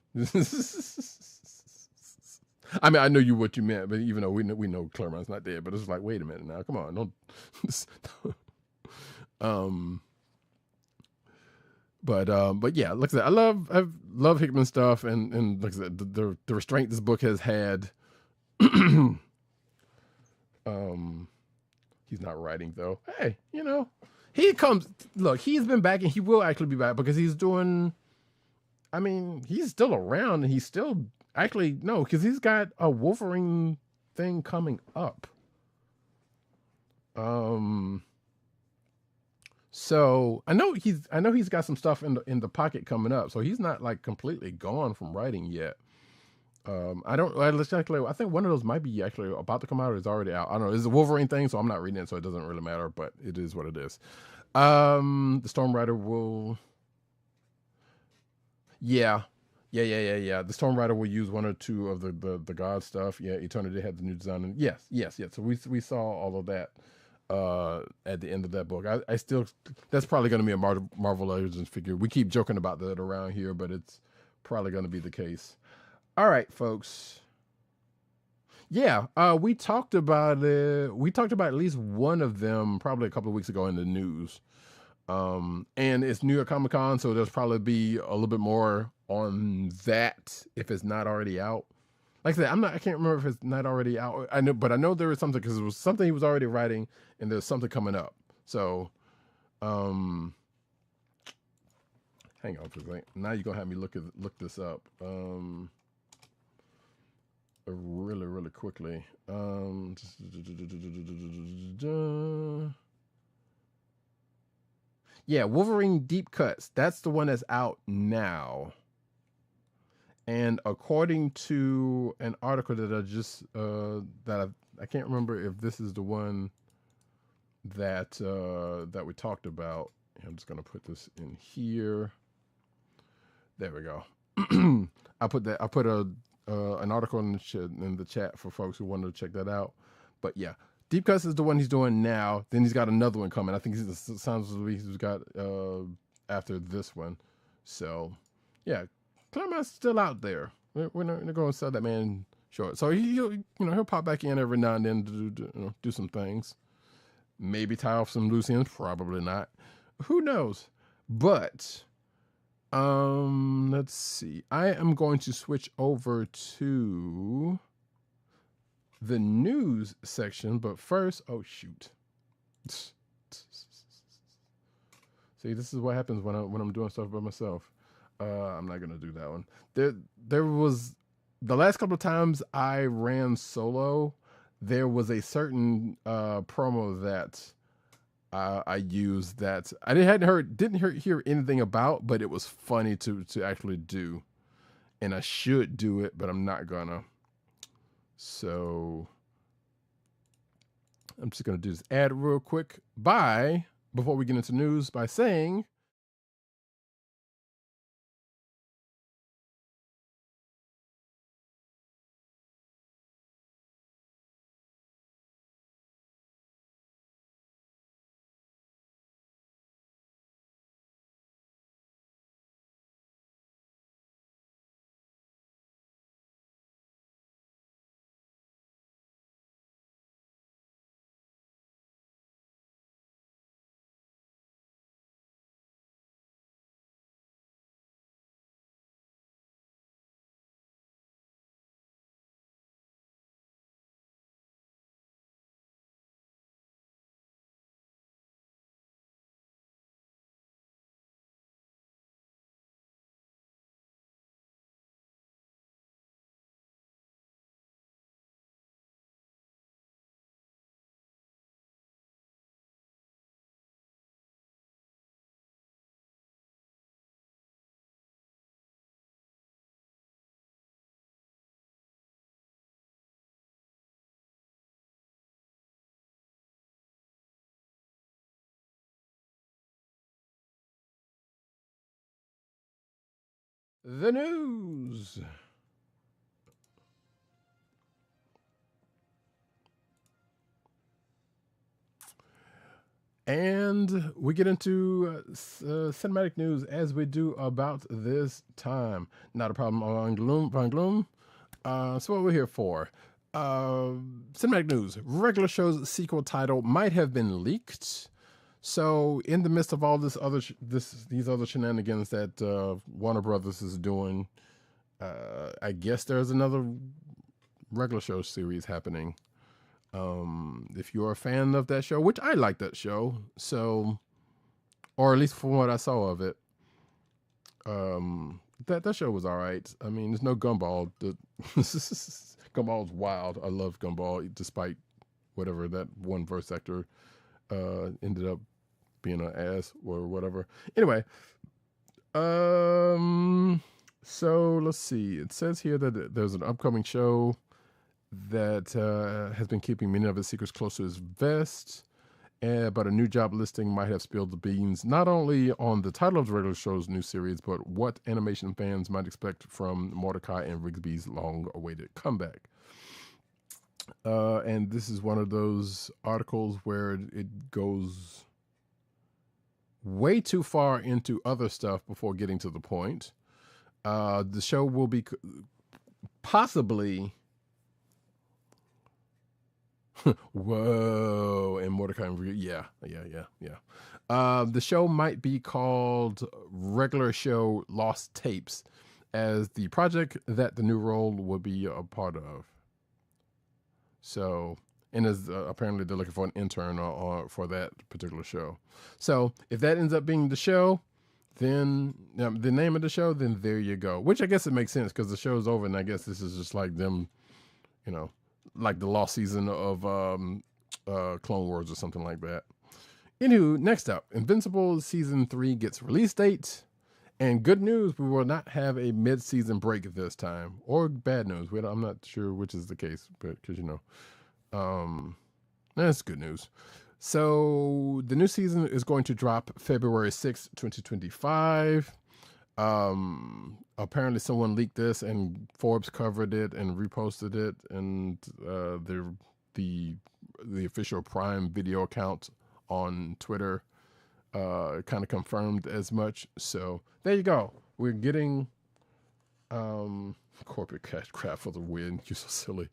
S1: I mean, I know what you meant, but even though we know Claremont's not dead, but it's like, wait a minute now, come on, don't. But yeah, like I said, I love Hickman stuff, and like I said, the restraint this book has had. He's not writing though. Hey, he comes. Look, he's been back, and he will actually be back because he's doing. I mean, he's still around, and he's still actually no, because he's got a Wolverine thing coming up. So I know he's got some stuff in the pocket coming up, so he's not like completely gone from writing yet. I think one of those might be actually about to come out or is already out. I don't know. It's a Wolverine thing, so I'm not reading it, so it doesn't really matter, but it is what it is. The Storm Rider will. Yeah. The Storm Rider will use one or two of the God stuff. Yeah, Eternity had the new design, and yes. So we saw all of that at the end of that book. I still, that's probably going to be a Marvel Legends figure. We keep joking about that around here, but it's probably going to be the case. All right, folks. Yeah, we talked about it. We talked about at least one of them probably a couple of weeks ago in the news. And it's New York Comic Con, so there's probably be a little bit more on that if it's not already out. Like I said, I can't remember if it's not already out. I know, but I know there is something because it was something he was already writing, and there's something coming up. So, hang on for a second. Now you're gonna have me look this up. Really quickly. Yeah, Wolverine Deep Cuts. That's the one that's out now. And according to an article that I just I can't remember if this is the one that that we talked about. I'm just gonna put this in here. There we go. I put an article in the chat for folks who wanted to check that out. But yeah, Deep Cuts is the one he's doing now. Then he's got another one coming. I think it sounds like he's got after this one. So yeah, Claremont's still out there. We're not going to sell that man short. So he'll pop back in every now and then to do some things. Maybe tie off some loose ends. Probably not. Who knows? But let's see. I am going to switch over to the news section, but first, oh shoot. See, this is what happens when I'm doing stuff by myself. I'm not gonna do that one. There was the last couple of times I ran solo, there was a certain promo that I used that I didn't hear anything about, but it was funny to actually do, and I should do it, but I'm not gonna. So I'm just gonna do this ad real quick before we get into news by saying. The news. And we get into cinematic news as we do about this time. Not a problem on Gloom. So what we're here for. Cinematic news. Regular show's sequel title might have been leaked. So in the midst of all these other shenanigans that Warner Brothers is doing, I guess there's another regular show series happening. If you're a fan of that show, which I like that show, so, or at least from what I saw of it, that show was all right. I mean, there's no Gumball. Gumball's wild. I love Gumball, despite whatever that one voice actor ended up being an ass or whatever. Anyway, so let's see. It says here that there's an upcoming show that has been keeping many of his secrets close to his vest, but a new job listing might have spilled the beans not only on the title of the regular show's new series, but what animation fans might expect from Mordecai and Rigsby's long-awaited comeback. And this is one of those articles where it goes way too far into other stuff before getting to the point. The show will be possibly Whoa. And Mordecai and yeah. The show might be called Regular Show Lost Tapes, as the project that the new role will be a part of. So, and as apparently they're looking for an intern for that particular show. So if that ends up being the show, then the name of the show, then there you go. Which I guess it makes sense because the show's over, and I guess this is just like them, like the lost season of Clone Wars or something like that. Anywho, next up, Invincible Season 3 gets release date. And good news, we will not have a mid-season break this time. Or bad news. I'm not sure which is the case, but because, that's good news. So the new season is going to drop February 6th, 2025. Apparently someone leaked this and Forbes covered it and reposted it. And the official Prime Video account on Twitter kind of confirmed as much. So there you go. We're getting corporate cash crap for the win. You're so silly.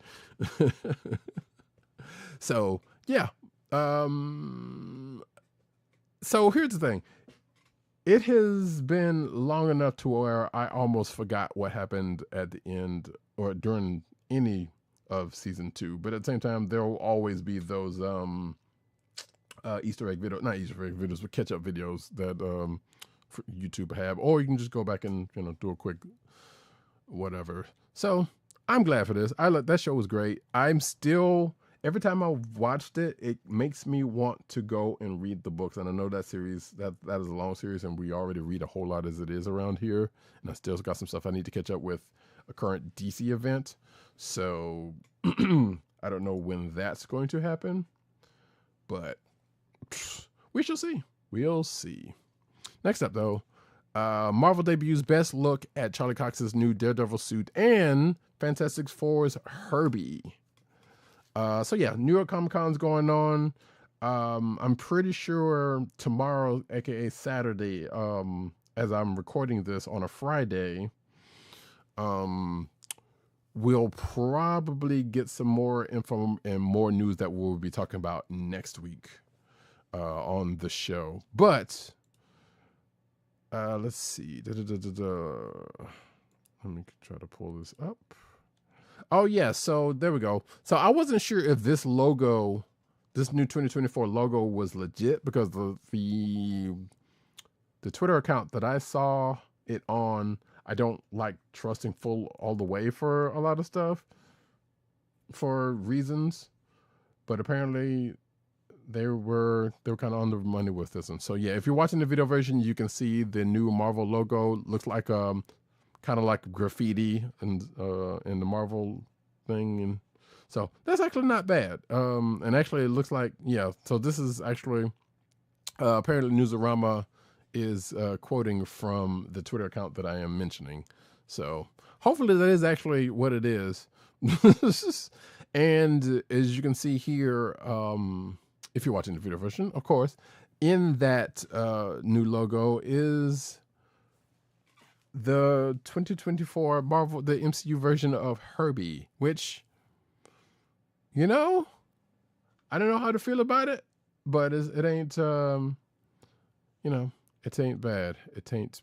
S1: So yeah. So here's the thing. It has been long enough to where I almost forgot what happened at the end or during any of season 2. But at the same time, there will always be those Easter egg videos, not Easter egg videos, but catch up videos that YouTube have, or you can just go back and do a quick whatever. So I'm glad for this. That show was great. I'm still, every time I watched it, it makes me want to go and read the books. And I know that series, that is a long series, and we already read a whole lot as it is around here. And I still got some stuff I need to catch up with a current DC event. So I don't know when that's going to happen, but we shall see. We'll see. Next up, though, Marvel debuts best look at Charlie Cox's new Daredevil suit and Fantastic Four's H.E.R.B.I.E. So yeah, New York Comic Con's going on. I'm pretty sure tomorrow, aka Saturday, as I'm recording this on a Friday, we'll probably get some more info and more news that we'll be talking about next week on the show. But let's see. Let me try to pull this up. Oh yeah, so there we go. So I wasn't sure if this logo, this new 2024 logo, was legit, because the Twitter account that I saw it on, I don't like trusting full all the way for a lot of stuff for reasons, but apparently they were kind of on the money with this one. So yeah, if you're watching the video version, you can see the new Marvel logo looks like kind of like graffiti and in the Marvel thing, and so that's actually not bad. And actually it looks like, yeah, so this is actually apparently Newsarama is quoting from the Twitter account that I am mentioning. So hopefully that is actually what it is. And as you can see here, if you're watching the video version, of course, in that new logo is the 2024 Marvel, the MCU version of H.E.R.B.I.E, which, I don't know how to feel about it, but it ain't, it ain't bad. It's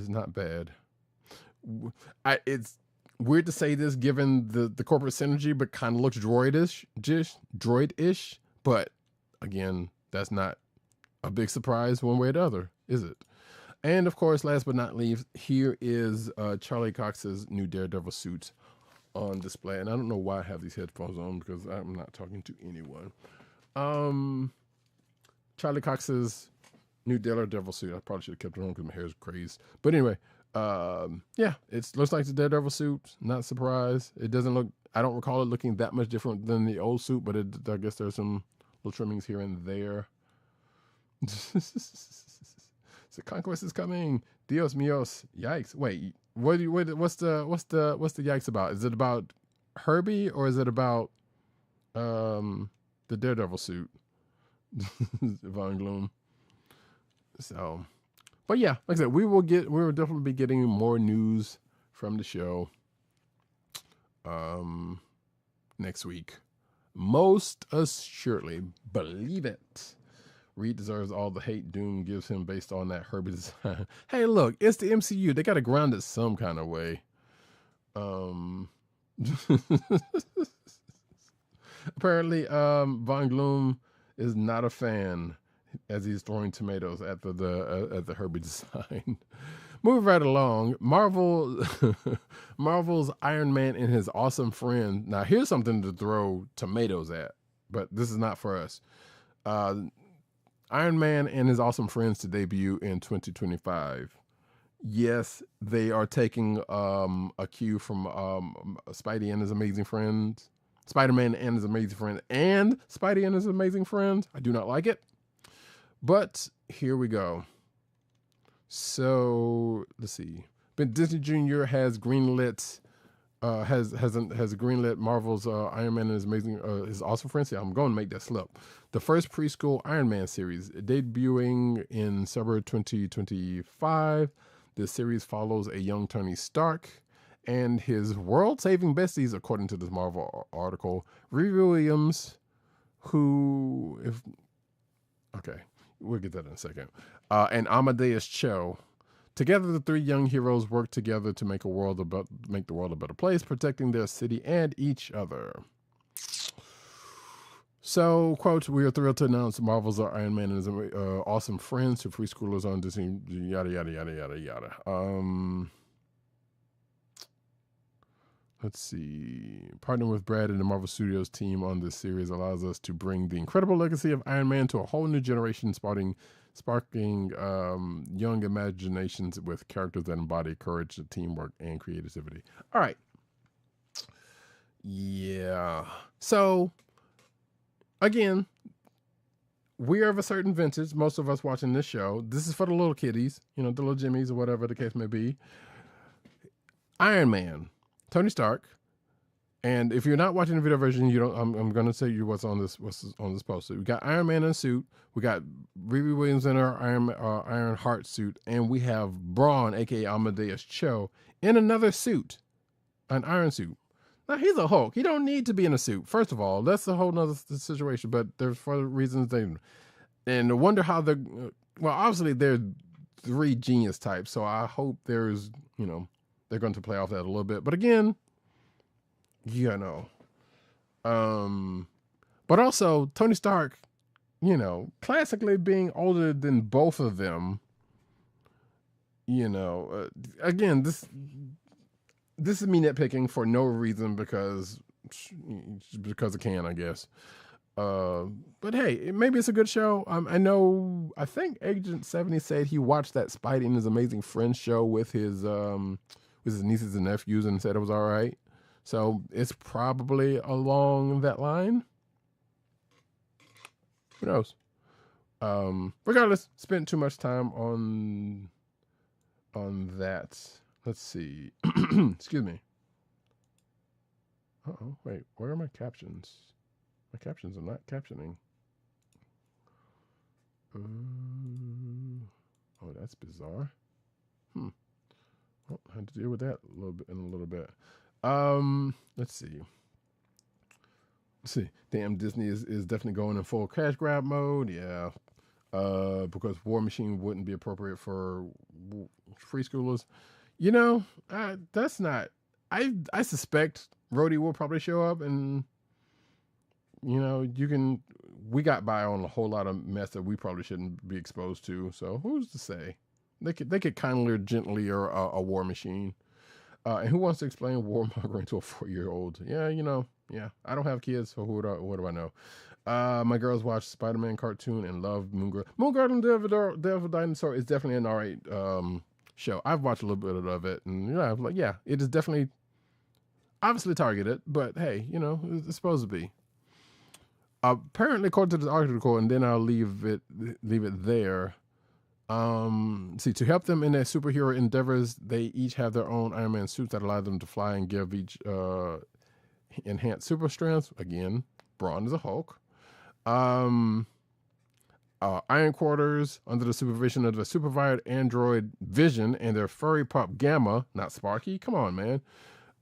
S1: not bad. It's weird to say this given the corporate synergy, but kind of looks droid-ish. But again, that's not a big surprise one way or the other, is it? And of course, last but not least, here is Charlie Cox's new Daredevil suit on display. And I don't know why I have these headphones on, because I'm not talking to anyone. Charlie Cox's new Daredevil suit. I probably should have kept it on because my hair is crazed. But anyway, yeah, it looks like the Daredevil suit. Not surprised. It doesn't look, I don't recall it looking that much different than the old suit, but I guess there's some little trimmings here and there. So Conquest is coming. Dios míos. Yikes. Wait, what's the yikes about? Is it about H.E.R.B.I.E or is it about the Daredevil suit? Von Gloom. So, but yeah, like I said, we will definitely be getting more news from the show next week. Most assuredly. Believe it. Reed deserves all the hate Doom gives him based on that H.E.R.B.I.E design. Hey, look, it's the MCU. They got to ground it some kind of way. Apparently, Von Gloom is not a fan as he's throwing tomatoes at the H.E.R.B.I.E design. Moving right along, Marvel's Iron Man and his awesome friend. Now, here's something to throw tomatoes at, but this is not for us. Iron Man and his awesome friends to debut in 2025. Yes, they are taking a cue from Spidey and his amazing friends. Spider-Man and his amazing friend, and Spidey and his amazing friend. I do not like it, but here we go. So let's see. But Disney Jr. has greenlit Marvel's Iron Man and his amazing his awesome friends. Yeah, I'm going to make that slip. The first preschool Iron Man series debuting in summer 2025. This series follows a young Tony Stark and his world-saving besties, according to this Marvel article. Riri Williams, okay, we'll get that in a second. And Amadeus Cho. Together, the three young heroes work together to make the world a better place, protecting their city and each other. So, quote, we are thrilled to announce Marvel's Iron Man and his awesome friends to preschoolers on Disney, yada, yada, yada, yada, yada. Let's see. Partnering with Brad and the Marvel Studios team on this series allows us to bring the incredible legacy of Iron Man to a whole new generation, sparking young imaginations with characters that embody courage, teamwork, and creativity. All right. Yeah. So, again, we are of a certain vintage. Most of us watching this show. This is for the little kiddies, the little Jimmies or whatever the case may be. Iron Man. Tony Stark, and if you're not watching the video version, you don't. I'm going to say you what's on this post. So we got Iron Man in a suit, we got Riri Williams in her Iron Heart suit, and we have Braun, aka Amadeus Cho, in another suit, an iron suit. Now he's a Hulk. He don't need to be in a suit. First of all, that's a whole nother situation. But there's for reasons and I wonder how well, obviously they're three genius types, so I hope there's they're going to play off that a little bit. But again, but also Tony Stark, classically being older than both of them, again, this is me nitpicking for no reason because I can, I guess. But hey, maybe it's a good show. I think Agent 70 said he watched that Spidey and his amazing friends show with his nieces and nephews and said it was all right. So it's probably along that line. Who knows? Regardless, spent too much time on that. Let's see. Excuse me. Uh-oh, wait, where are my captions? My captions are not captioning. Oh, that's bizarre. Well, I had to deal with that a little bit. Let's see. Damn, Disney is definitely going in full cash grab mode. Yeah. Because War Machine wouldn't be appropriate for preschoolers. That's not. I suspect Roddy will probably show up, and we got by on a whole lot of mess that we probably shouldn't be exposed to. So who's to say? They could kindly or gently or a War Machine. And who wants to explain warmongering to a 4-year-old? Yeah, yeah. I don't have kids, so what do I know? My girls watch Spider-Man cartoon and love Moon Girl. Moon Girl and Devil Dinosaur is definitely an alright show. I've watched a little bit of it, and it is definitely obviously targeted, but hey, it's supposed to be. Apparently, according to this article, and then I'll leave it there. To help them in their superhero endeavors, they each have their own Iron Man suits that allow them to fly and give each enhanced super strength. Again, Braun is a Hulk. Iron Quarters under the supervision of the supervised android Vision and their furry pup Gamma, not Sparky. Come on, man.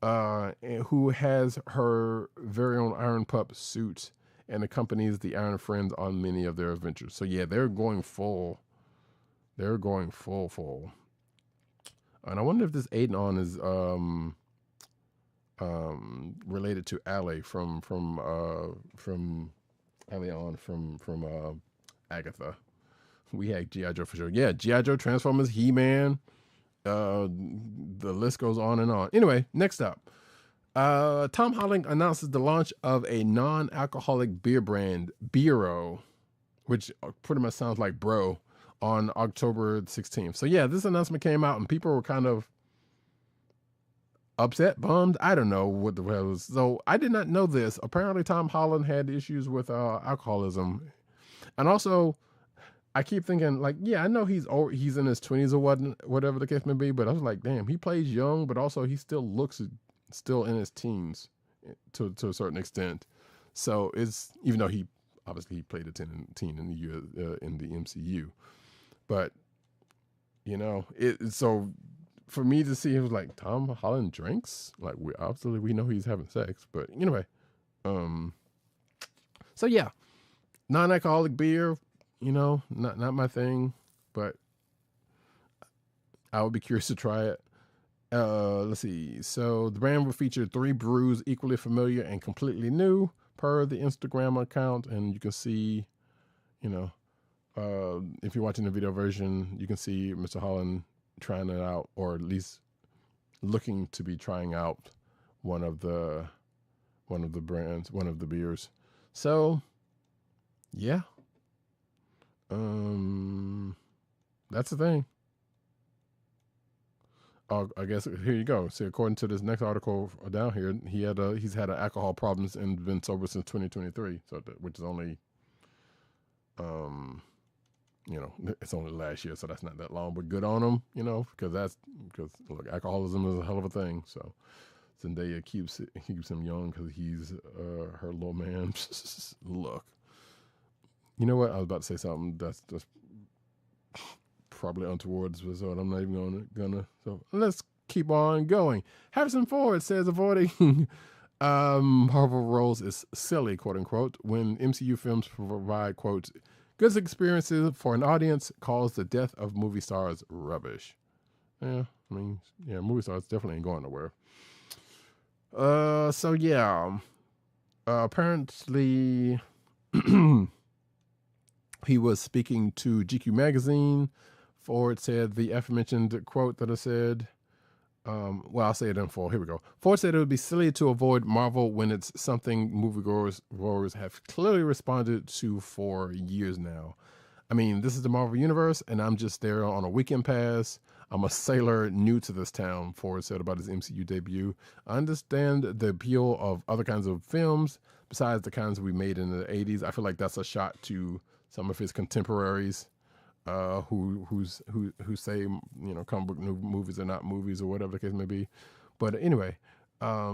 S1: who has her very own Iron Pup suit and accompanies the Iron Friends on many of their adventures. So yeah, they're going full. They're going full. And I wonder if this Aiden is related to Alley from Alley on from Agatha. We had G.I. Joe for sure. Yeah, G.I. Joe, Transformers, He-Man. The list goes on and on. Anyway, next up. Tom Holland announces the launch of a non-alcoholic beer brand, Beero, which pretty much sounds like bro, on October 16th. So yeah, this announcement came out and people were kind of upset, bummed. I don't know what the hell was. So I did not know this. Apparently Tom Holland had issues with alcoholism. And also, I keep thinking, like, yeah, I know he's in his 20s or whatever the case may be, but I was like, damn, he plays young, but also he still looks still in his teens to a certain extent. So it's, even though he obviously played a teen in the MCU, but you know, so for me to see, it was like, Tom Holland drinks, like, we know he's having sex, but anyway, so yeah, non-alcoholic beer, you know, not my thing, but I would be curious to try it. Let's see. So the brand will feature 3 brews equally familiar and completely new per the Instagram account. And you can see, you know, if you're watching the video version, you can see Mr. Holland trying it out, or at least looking to be trying out one of the beers. So yeah. That's the thing. I guess here you go. See, according to this next article down here, he's had alcohol problems and been sober since 2023. So which is only, you know, it's only last year, so that's not that long. But good on him, you know, because look, alcoholism is a hell of a thing. So Zendaya keeps him young because he's her little man. Look, you know what? I was about to say something that's probably untoward, so I'm not even gonna. So let's keep on going. Harrison Ford says avoiding Marvel roles is silly, quote unquote, when MCU films provide, quote, good experiences for an audience, calls the death of movie stars rubbish. Yeah, I mean, yeah, movie stars definitely ain't going nowhere. So yeah, apparently he was speaking to GQ magazine. Ford said the aforementioned quote that I said, well, I'll say it in full. Here we go. Ford said it would be silly to avoid Marvel when it's something moviegoers have clearly responded to for years now. I mean, this is the Marvel Universe, and I'm just there on a weekend pass. I'm a sailor new to this town, Ford said about his MCU debut. I understand the appeal of other kinds of films besides the kinds we made in the 80s. I feel like that's a shot to some of his contemporaries who say, you know, comic book movies are not movies or whatever the case may be. But anyway, I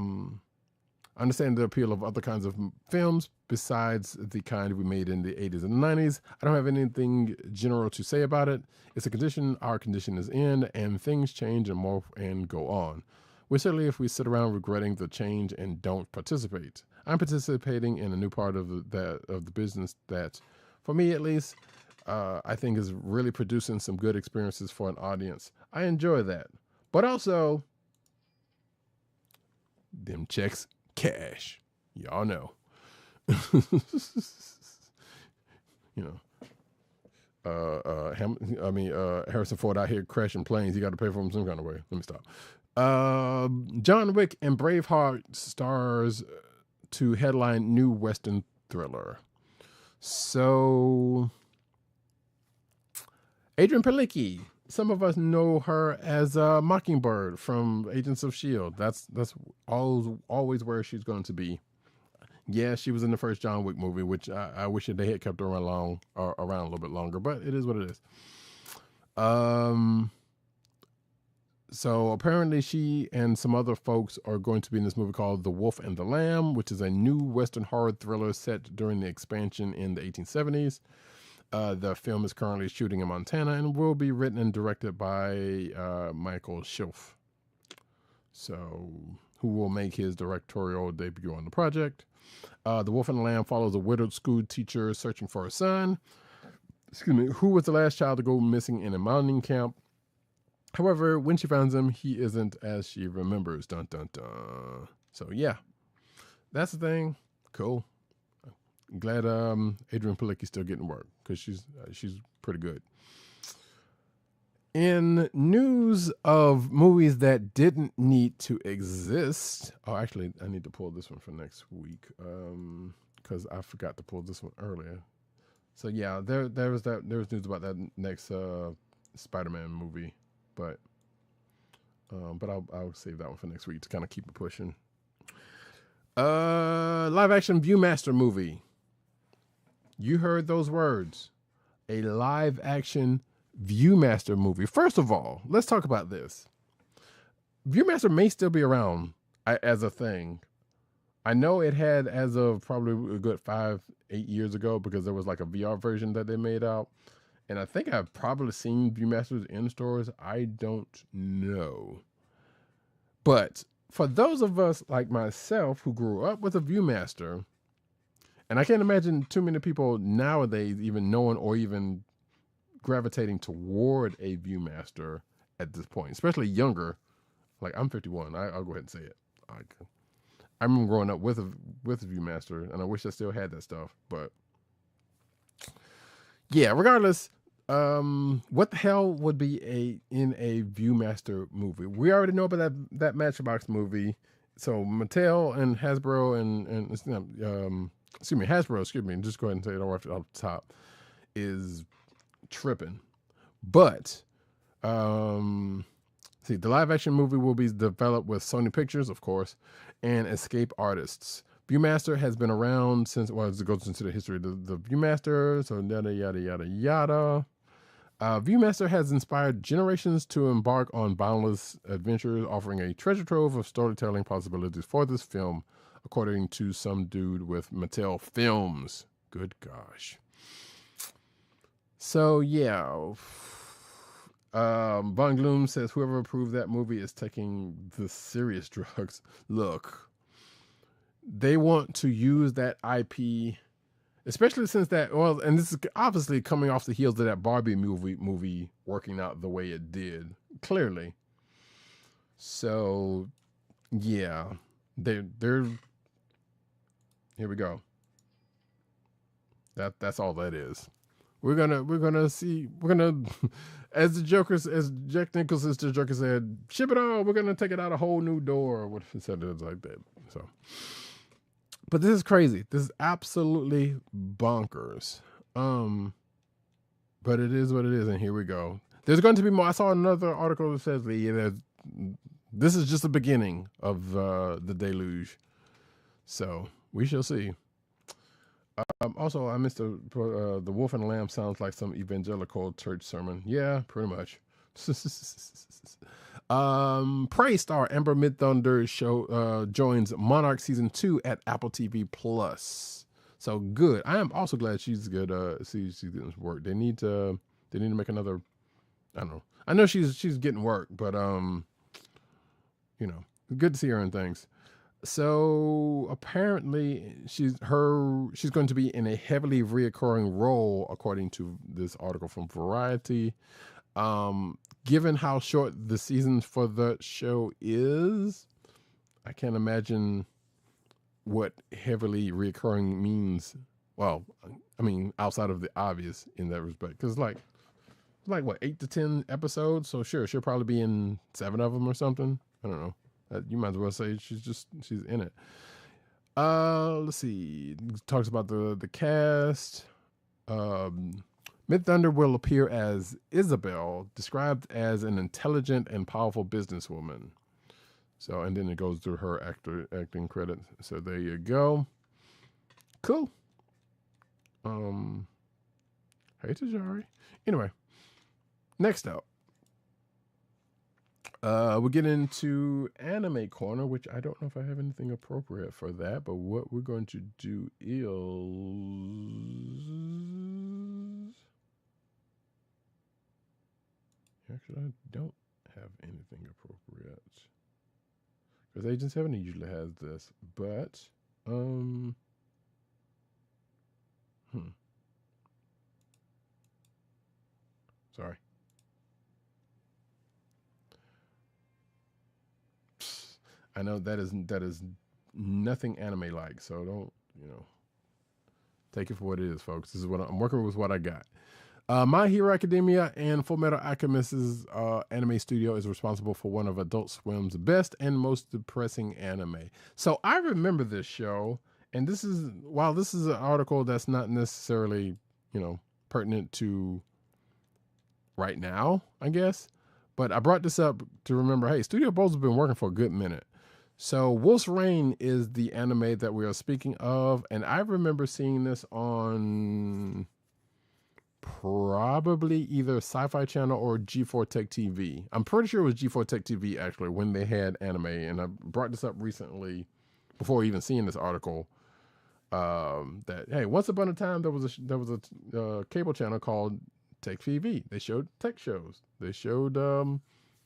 S1: understand the appeal of other kinds of films besides the kind we made in the 80s and 90s. I don't have anything general to say about it. It's a condition our condition is in, and things change and morph and go on. We're certainly if we sit around regretting the change and don't participate. I'm participating in a new part of the business that, for me at least, I think is really producing some good experiences for an audience. I enjoy that. But also, them checks, cash. Y'all know. You know. Harrison Ford out here crashing planes. He got to pay for them some kind of way. Let me stop. John Wick and Braveheart stars to headline new Western thriller. So, Adrian Palicki. Some of us know her as Mockingbird from Agents of S.H.I.E.L.D. That's always where she's going to be. Yeah, she was in the first John Wick movie, which I wish they had kept her around a little bit longer, but it is what it is. So apparently she and some other folks are going to be in this movie called The Wolf and the Lamb, which is a new Western horror thriller set during the expansion in the 1870s. The film is currently shooting in Montana and will be written and directed by Michael Schilf. So who will make his directorial debut on the project. The Wolf and the Lamb follows a widowed school teacher searching for her son, who was the last child to go missing in a mining camp. However, when she finds him, he isn't as she remembers. Dun dun dun. So yeah, that's the thing. Cool. Glad Adrian Palicki's still getting work because she's pretty good. In news of movies that didn't need to exist, actually, I need to pull this one for next week because I forgot to pull this one earlier. So yeah, there was news about that next Spider-Man movie, but I'll save that one for next week to kind of keep it pushing. Live action Viewmaster movie. You heard those words. A live action Viewmaster movie. First of all, let's talk about this. Viewmaster may still be around as a thing. I know it had as of probably a good 5-8 years ago because there was like a VR version that they made out. And I think I've probably seen Viewmasters in stores. I don't know. But for those of us like myself who grew up with a Viewmaster, and I can't imagine too many people nowadays even knowing or even gravitating toward a Viewmaster at this point, especially younger. Like I'm 51. I'll go ahead and say it. I remember growing up with a Viewmaster, and I wish I still had that stuff. But yeah, regardless, what the hell would be in a Viewmaster movie? We already know about that Matchbox movie. So Mattel and Hasbro and Hasbro, just go ahead and say it off the top, is tripping. But the live action movie will be developed with Sony Pictures, of course, and Escape Artists. Viewmaster has been around since, it goes into the history of the Viewmaster, so yada, yada, yada, yada. Viewmaster has inspired generations to embark on boundless adventures, offering a treasure trove of storytelling possibilities for this film, according to some dude with Mattel Films. Good gosh. So, yeah. Von Gloom says whoever approved that movie is taking the serious drugs. Look, they want to use that IP, especially since and this is obviously coming off the heels of that Barbie movie working out the way it did, clearly. So, yeah, they're here we go. That's all that is. We're gonna see. As Jack Nicholson's the Joker said, ship it all. We're gonna take it out a whole new door. What if he said it like that? So, but this is crazy. This is absolutely bonkers. But it is what it is, and here we go. There's going to be more. I saw another article that says this is just the beginning of the deluge. So we shall see. Also, I missed the Wolf and the Lamb sounds like some evangelical church sermon. Yeah, pretty much. Prey star Amber Midthunder joins Monarch season 2 at Apple TV Plus. So good. I am also glad she's good. She's getting work. They need to make another. I don't know. I know she's getting work, but good to see her in things. So apparently she's going to be in a heavily reoccurring role, according to this article from Variety. Given how short the season for the show is, I can't imagine what heavily reoccurring means. Well, I mean, outside of the obvious in that respect, because like what, 8 to 10 episodes. So sure, she'll probably be in 7 of them or something. I don't know. You might as well say she's in it. Let's see. It talks about the cast. Midthunder will appear as Isabel, described as an intelligent and powerful businesswoman. So, and then it goes through her acting credits. So there you go. Cool. Hey, Tajari. Anyway, next up. We get into Anime Corner, which I don't know if I have anything appropriate for that, but what we're going to do is... Actually, I don't have anything appropriate. Because Agent 70 usually has this. But, sorry. I know that is nothing anime like, so don't, take it for what it is, folks. This is what I'm working with, what I got. My Hero Academia and Fullmetal Alchemist's anime studio is responsible for one of Adult Swim's best and most depressing anime. So I remember this show, and this is an article that's not necessarily, pertinent to right now, I guess. But I brought this up to remember, hey, Studio Bones have been working for a good minute. So Wolf's Rain is the anime that we are speaking of, and I remember seeing this on probably either Sci-Fi Channel or G4 Tech TV. I'm pretty sure it was G4 Tech TV actually when they had anime, and I brought this up recently before even seeing this article. That hey, once upon a time there was a cable channel called Tech TV. They showed tech shows. They showed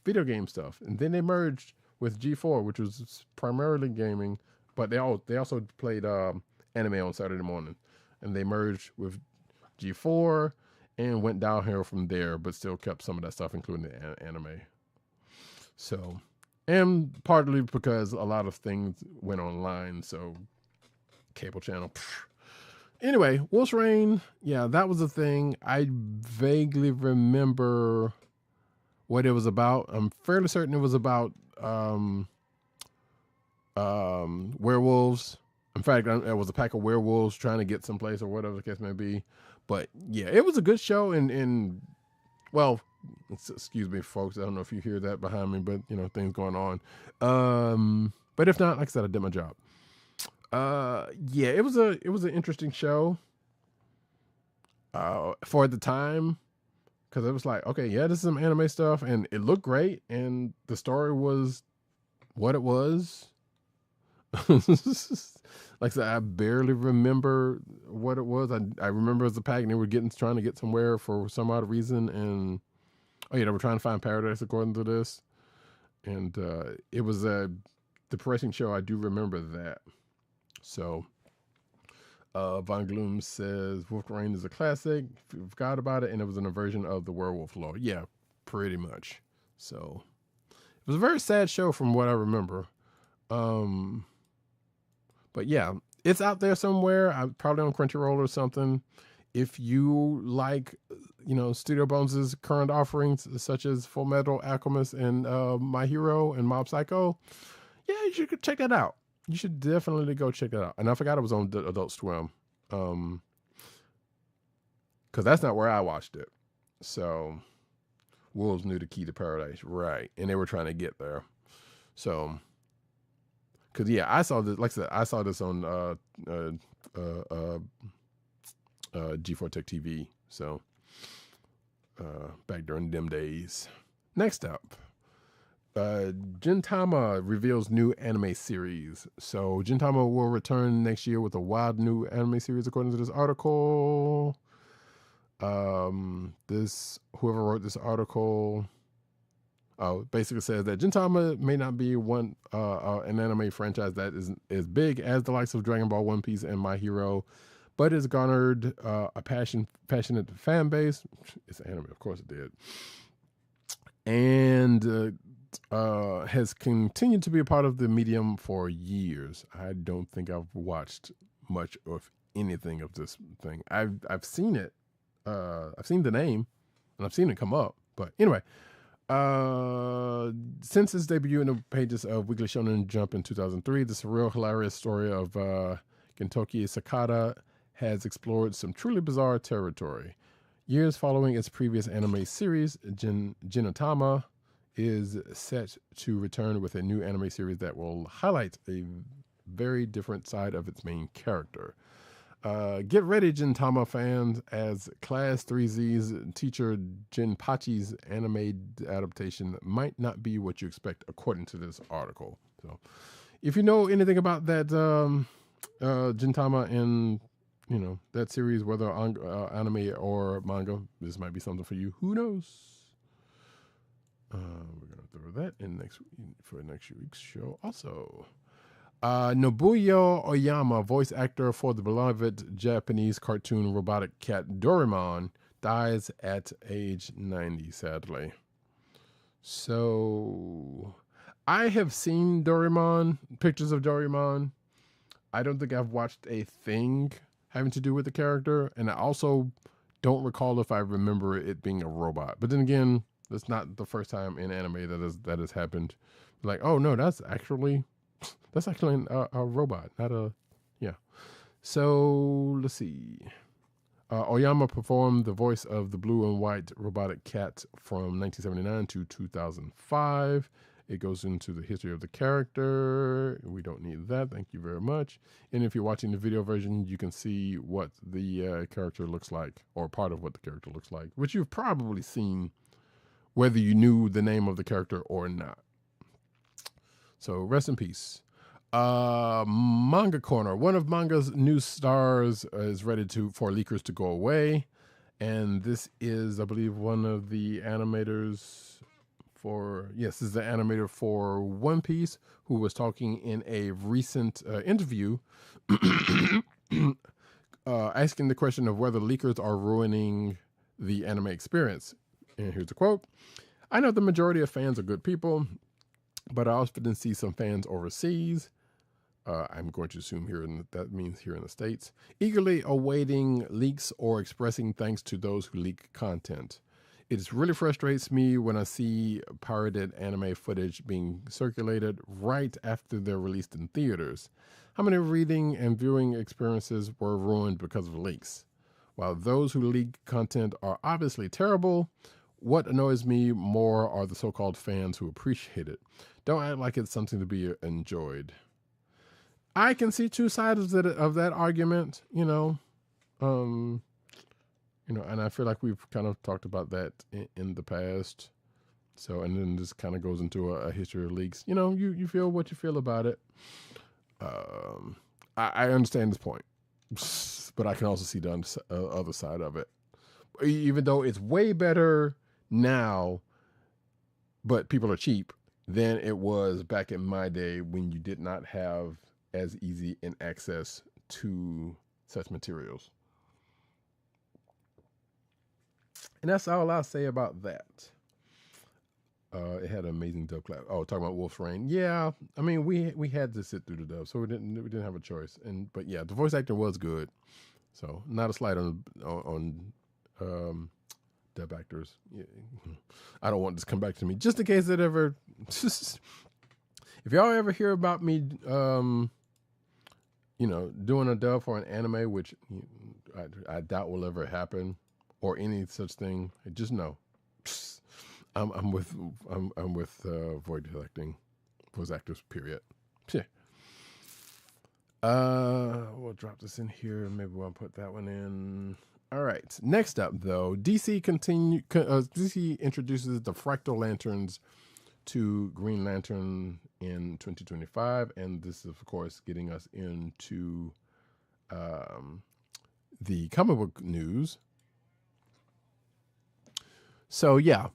S1: video game stuff, and then they merged with G4, which was primarily gaming, but they also played anime on Saturday morning, and they merged with G4 and went downhill from there, but still kept some of that stuff, including the anime. So, and partly because a lot of things went online, so cable channel. Anyway, Wolf's Rain, yeah, that was a thing. I vaguely remember what it was about. I'm fairly certain it was about werewolves. In fact, it was a pack of werewolves trying to get someplace or whatever the case may be. But yeah, it was a good show. And well, excuse me, folks. I don't know if you hear that behind me, but things going on. But if not, like I said, I did my job. Yeah, it was an interesting show. For the time. Because it was like, okay, yeah, this is some anime stuff, and it looked great, and the story was what it was. Like I said, I barely remember what it was. I remember as a pack, and they were trying to get somewhere for some odd reason, and they were trying to find paradise according to this, and it was a depressing show. I do remember that. So. Von Gloom says Wolf's Rain is a classic. Forgot about it, and it was an version of the werewolf lore. Yeah, pretty much. So it was a very sad show from what I remember. But yeah, it's out there somewhere. Probably on Crunchyroll or something. If you like, Studio Bones' current offerings, such as Fullmetal Alchemist and My Hero and Mob Psycho, yeah, you should check that out. You should definitely go check that out. And I forgot it was on Adult Swim. Because that's not where I watched it. So, wolves knew the key to paradise. Right. And they were trying to get there. So, because, yeah, I saw this, like I said, I saw this on G4 Tech TV. So, back during them days. Next up. Gintama reveals new anime series. So Gintama will return next year with a wild new anime series, according to this article. Whoever wrote this article, basically says that Gintama may not be an anime franchise that is as big as the likes of Dragon Ball, One Piece, and My Hero, but it's garnered a passionate fan base. It's anime, of course it did, and has continued to be a part of the medium for years. I don't think I've watched much of anything of this thing. I've seen it. I've seen the name, and I've seen it come up. But anyway, since its debut in the pages of Weekly Shonen Jump in 2003, the surreal, hilarious story of Gintoki Sakata has explored some truly bizarre territory. Years following its previous anime series, Ginotama is set to return with a new anime series that will highlight a very different side of its main character. Get ready, Gintama fans, as Class 3Z's teacher Jinpachi's anime adaptation might not be what you expect, according to this article. So, if you know anything about that Gintama and that series, whether anime or manga, this might be something for you. Who knows? We're going to throw that in for next week's show also. Nobuyo Oyama, voice actor for the beloved Japanese cartoon robotic cat Doraemon, dies at age 90, sadly. So, I have seen Doraemon, pictures of Doraemon. I don't think I've watched a thing having to do with the character, and I also don't recall if I remember it being a robot. But then again, that's not the first time in anime that has happened. Like, oh no, that's actually a robot, not a, yeah. So let's see. Oyama performed the voice of the blue and white robotic cat from 1979 to 2005. It goes into the history of the character. We don't need that. Thank you very much. And if you're watching the video version, you can see what the character looks like, or part of what the character looks like, which you've probably seen whether you knew the name of the character or not. So rest in peace. Manga Corner. One of manga's new stars is ready for leakers to go away. And this is, I believe, one of the animators this is the animator for One Piece, who was talking in a recent interview asking the question of whether leakers are ruining the anime experience. And here's the quote. I know the majority of fans are good people, but I often see some fans overseas. I'm going to assume that means here in the States, eagerly awaiting leaks or expressing thanks to those who leak content. It really frustrates me when I see pirated anime footage being circulated right after they're released in theaters. How many reading and viewing experiences were ruined because of leaks? While those who leak content are obviously terrible, what annoys me more are the so-called fans who appreciate it. Don't act like it's something to be enjoyed. I can see two sides of that argument, and I feel like we've kind of talked about that in the past. So, and then this kind of goes into a history of leaks. You feel what you feel about it. I understand this point, but I can also see the other side of it. Even though it's way better now, but people are cheap, than it was back in my day when you did not have as easy an access to such materials. And that's all I'll say about that. It had an amazing dub clap. Oh, talking about Wolf's Rain. Yeah, I mean we had to sit through the dub, so we didn't have a choice. But yeah, the voice acting was good. So not a slight on dub actors. Yeah. I don't want this to come back to me. Just in case it ever. If y'all ever hear about me, doing a dub for an anime, which I doubt will ever happen, or any such thing, just know, I'm with voice actors. Period. Yeah. We'll drop this in here. Maybe we'll put that one in. All right. Next up, though, DC introduces the fractal lanterns to Green Lantern in 2025, and this is, of course, getting us into the comic book news. So yeah,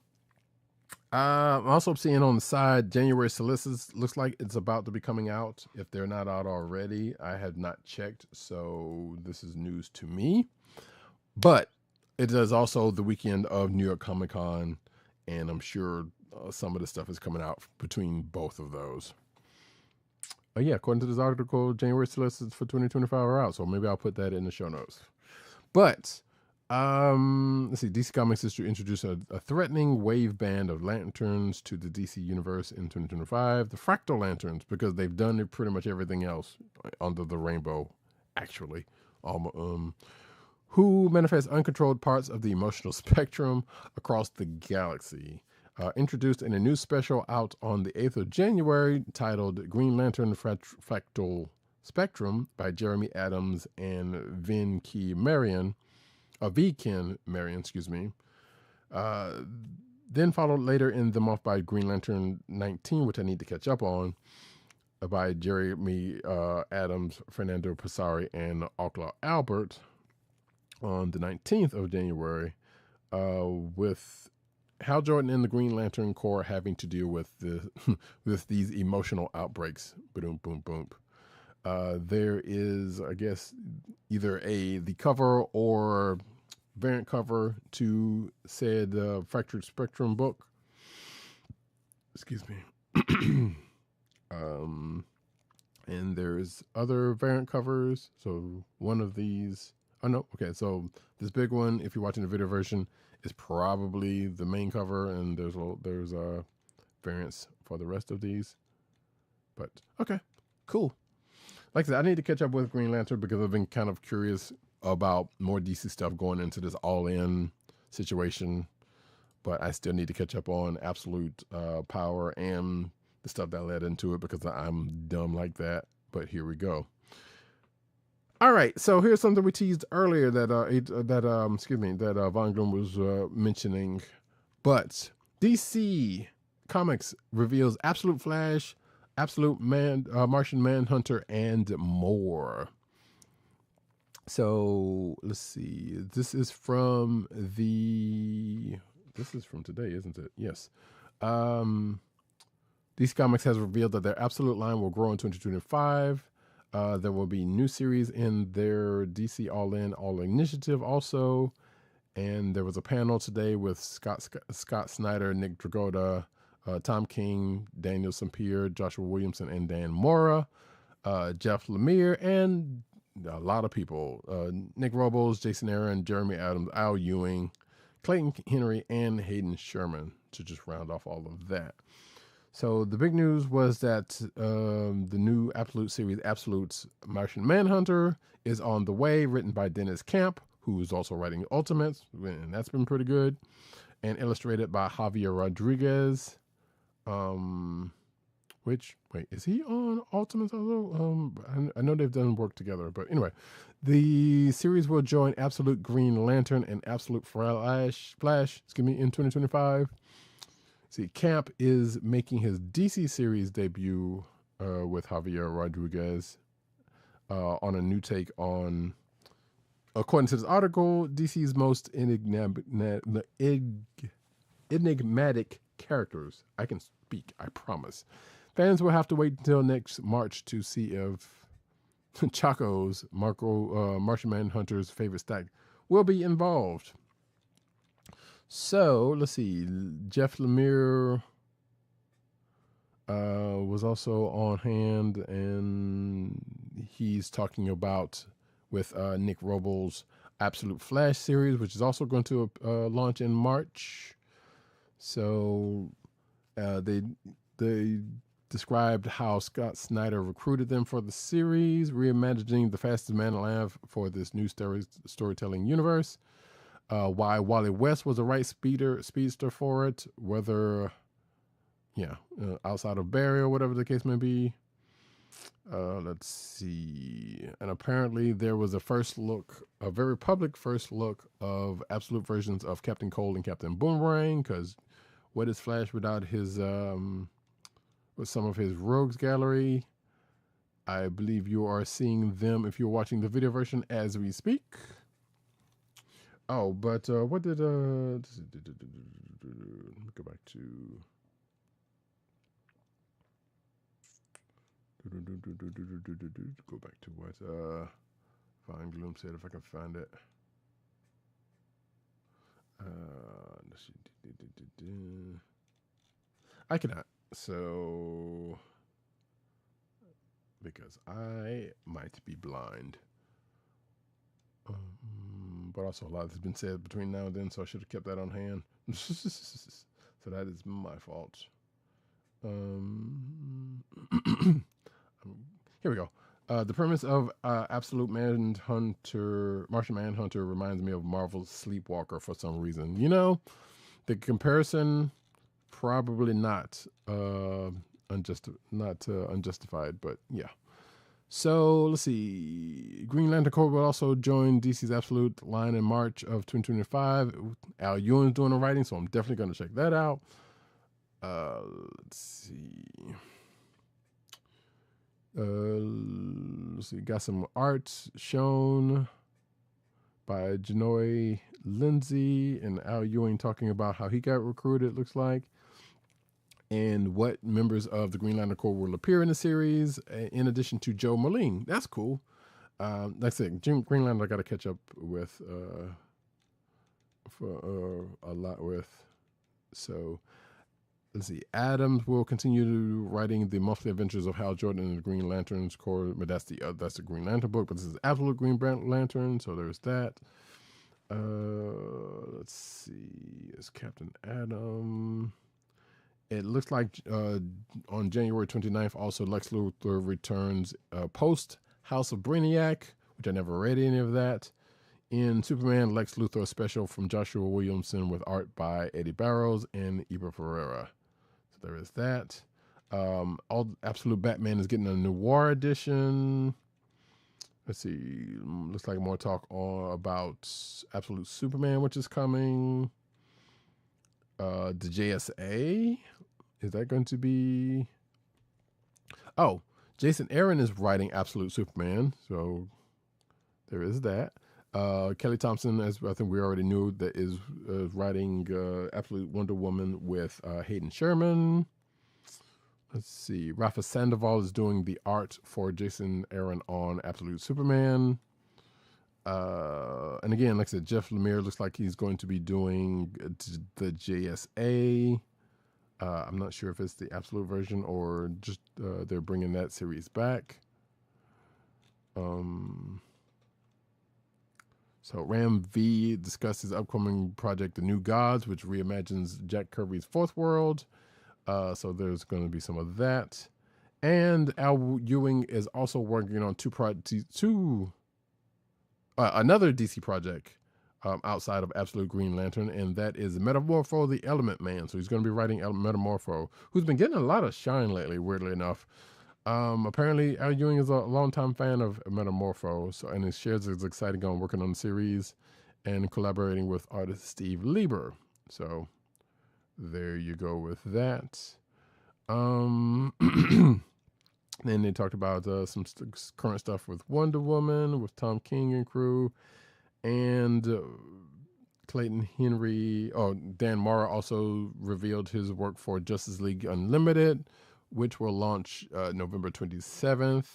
S1: I'm also seeing on the side January solicits. Looks like it's about to be coming out. If they're not out already, I have not checked, so this is news to me. But it is also the weekend of New York Comic Con, and I'm sure some of the stuff is coming out between both of those. Yeah, according to this article, January solicits for 2025 are out, so maybe I'll put that in the show notes. But let's see. DC Comics is to introduce a threatening wave band of lanterns to the DC universe in 2025. The fractal lanterns, because they've done pretty much everything else under the rainbow, actually. Who manifest uncontrolled parts of the emotional spectrum across the galaxy. Introduced in a new special out on the 8th of January titled Green Lantern Fractal Spectrum by Jeremy Adams and V. Ken Marion, then followed later in the month by Green Lantern 19, which I need to catch up on, by Jeremy Adams, Fernando Passari, and Okla Albert on the 19th of January, with Hal Jordan and the Green Lantern Corps having to deal with with these emotional outbreaks. Boom, boom, boom. There is, I guess, either the cover or variant cover to said Fractured Spectrum book. Excuse me. And there's other variant covers. So one of these, oh no, okay. So this big one, if you're watching the video version, is probably the main cover, and there's variants for the rest of these. But okay, cool. Like I said, I need to catch up with Green Lantern because I've been kind of curious about more DC stuff going into this all-in situation. But I still need to catch up on Absolute Power and the stuff that led into it because I'm dumb like that. But here we go. All right, so here's something we teased earlier that Von Gloom was mentioning. But DC Comics reveals Absolute Flash, Martian Manhunter, and more. So let's see. This is from today, isn't it? Yes. DC Comics has revealed that their Absolute line will grow in 2025. There will be new series in their DC All Initiative also. And there was a panel today with Scott Snyder, Nick Dragotta, Tom King, Daniel Sampere, Joshua Williamson, and Dan Mora, Jeff Lemire, and a lot of people. Nick Robles, Jason Aaron, Jeremy Adams, Al Ewing, Clayton Henry, and Hayden Sherman to just round off all of that. So the big news was that the new Absolute series, Absolute's Martian Manhunter, is on the way, written by Dennis Camp, who is also writing Ultimates, and that's been pretty good, and illustrated by Javier Rodriguez. Wait, is he on Ultimates also? I know they've done work together, but anyway, the series will join Absolute Green Lantern and Absolute Flash, in 2025. See, Camp is making his DC series debut with Javier Rodriguez on a new take on, according to this article, DC's most enigmatic characters. I can speak, I promise. Fans will have to wait until next March to see if Chaco's Martian Manhunter's favorite stack will be involved. So let's see. Jeff Lemire was also on hand, and he's talking about with Nick Robles' Absolute Flash series, which is also going to launch in March. So they described how Scott Snyder recruited them for the series, reimagining the fastest man alive for this new storytelling universe. Why Wally West was the right speedster for it, whether, outside of Barry or whatever the case may be. Let's see. And apparently there was a very public first look of Absolute versions of Captain Cold and Captain Boomerang, because what is Flash without his, with some of his rogues gallery? I believe you are seeing them if you're watching the video version as we speak. Oh, but what did let me go back to what Von Gloom said, if I can find it. I cannot. So because I might be blind. But also a lot has been said between now and then, so I should have kept that on hand. So that is my fault. Here we go. The premise of Absolute Martian Manhunter reminds me of Marvel's Sleepwalker for some reason. The comparison, probably not unjustified, but yeah. So let's see. Green Lantern Corps will also join DC's Absolute line in March of 2025. Al Ewing's doing the writing, so I'm definitely going to check that out. Let's see. Got some art shown. by Janoy Lindsay and Al Ewing talking about how he got recruited, looks like, and what members of the Green Lantern Corps will appear in the series, in addition to Joe Moline. That's cool. Like I said, Green Lantern I got to catch up with for a lot with. So let's see. Adams will continue writing the monthly adventures of Hal Jordan and the Green Lanterns Corps, but that's the Green Lantern book. But this is Absolute Green Lantern, so there's that. Let's see. It's Captain Atom. It looks like on January 29th, also Lex Luthor returns post House of Brainiac, which I never read any of that. In Superman, Lex Luthor special from Joshua Williamson with art by Eddie Barrows and Iber Ferreira. So there is that. All Absolute Batman is getting a noir edition. Let's see. Looks like more talk about Absolute Superman, which is coming. The JSA, is that going to be? Oh, Jason Aaron is writing Absolute Superman, so there is that. Kelly Thompson, as I think we already knew, that is writing Absolute Wonder Woman with Hayden Sherman. Let's see. Rafa Sandoval is doing the art for Jason Aaron on Absolute Superman. And again, like I said, Jeff Lemire looks like he's going to be doing the JSA. I'm not sure if it's the Absolute version or just they're bringing that series back. So Ram V discussed his upcoming project, The New Gods, which reimagines Jack Kirby's Fourth World. So there's going to be some of that. And Al Ewing is also working on another DC project outside of Absolute Green Lantern, and that is Metamorpho the Element Man. So he's going to be writing Metamorpho, who's been getting a lot of shine lately, weirdly enough. Apparently, Al Ewing is a longtime fan of Metamorpho, and he shares his exciting on working on the series and collaborating with artist Steve Lieber. So there you go with that. Then they talked about some current stuff with Wonder Woman, with Tom King and crew, and Clayton Henry. Oh, Dan Mora also revealed his work for Justice League Unlimited, which will launch November 27th.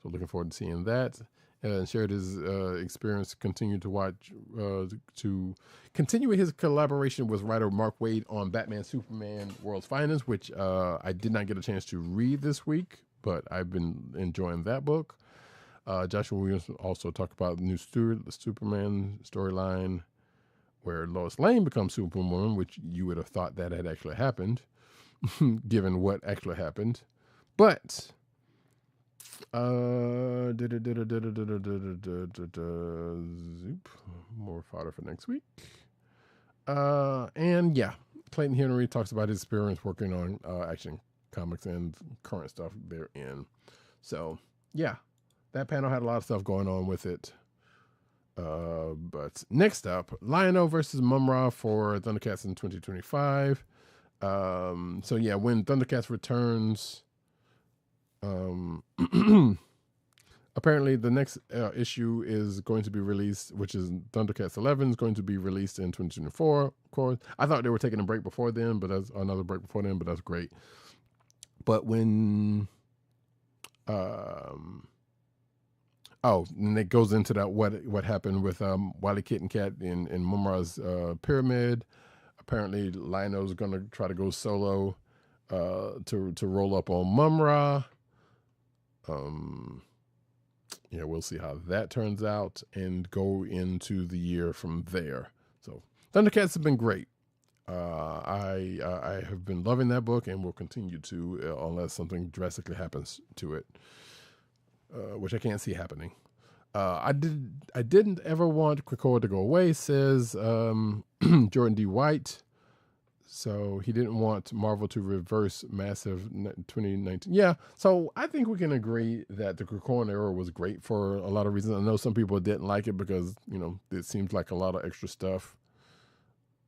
S1: So looking forward to seeing that. And shared his experience to continue his collaboration with writer Mark Waid on Batman Superman World's Finest, which I did not get a chance to read this week, but I've been enjoying that book. Joshua Williams also talked about the new Superman storyline where Lois Lane becomes Superwoman, which you would have thought that had actually happened, given what actually happened. But more fodder for next week. And yeah, Clayton Henry talks about his experience working on Action Comics and current stuff they're in. So yeah, that panel had a lot of stuff going on with it. But next up, Lion-O versus Mum-Ra for Thundercats in 2025. So yeah, when Thundercats returns, apparently the next issue is going to be released, which is Thundercats 11, is going to be released in 2024. Of course, I thought they were taking a break before then, but that's another break before then, but that's great. But when and it goes into that what happened with Wily Kit and Cat in Mum-Ra's pyramid. Apparently, Lion-O's going to try to go solo to roll up on Mum-Ra. Yeah, we'll see how that turns out and go into the year from there. So Thundercats have been great. I have been loving that book and will continue to unless something drastically happens to it, which I can't see happening. I didn't ever want Krakoa to go away, says Jordan D. White. So he didn't want Marvel to reverse Massive 2019. Yeah, so I think we can agree that the Krakoan era was great for a lot of reasons. I know some people didn't like it because, it seems like a lot of extra stuff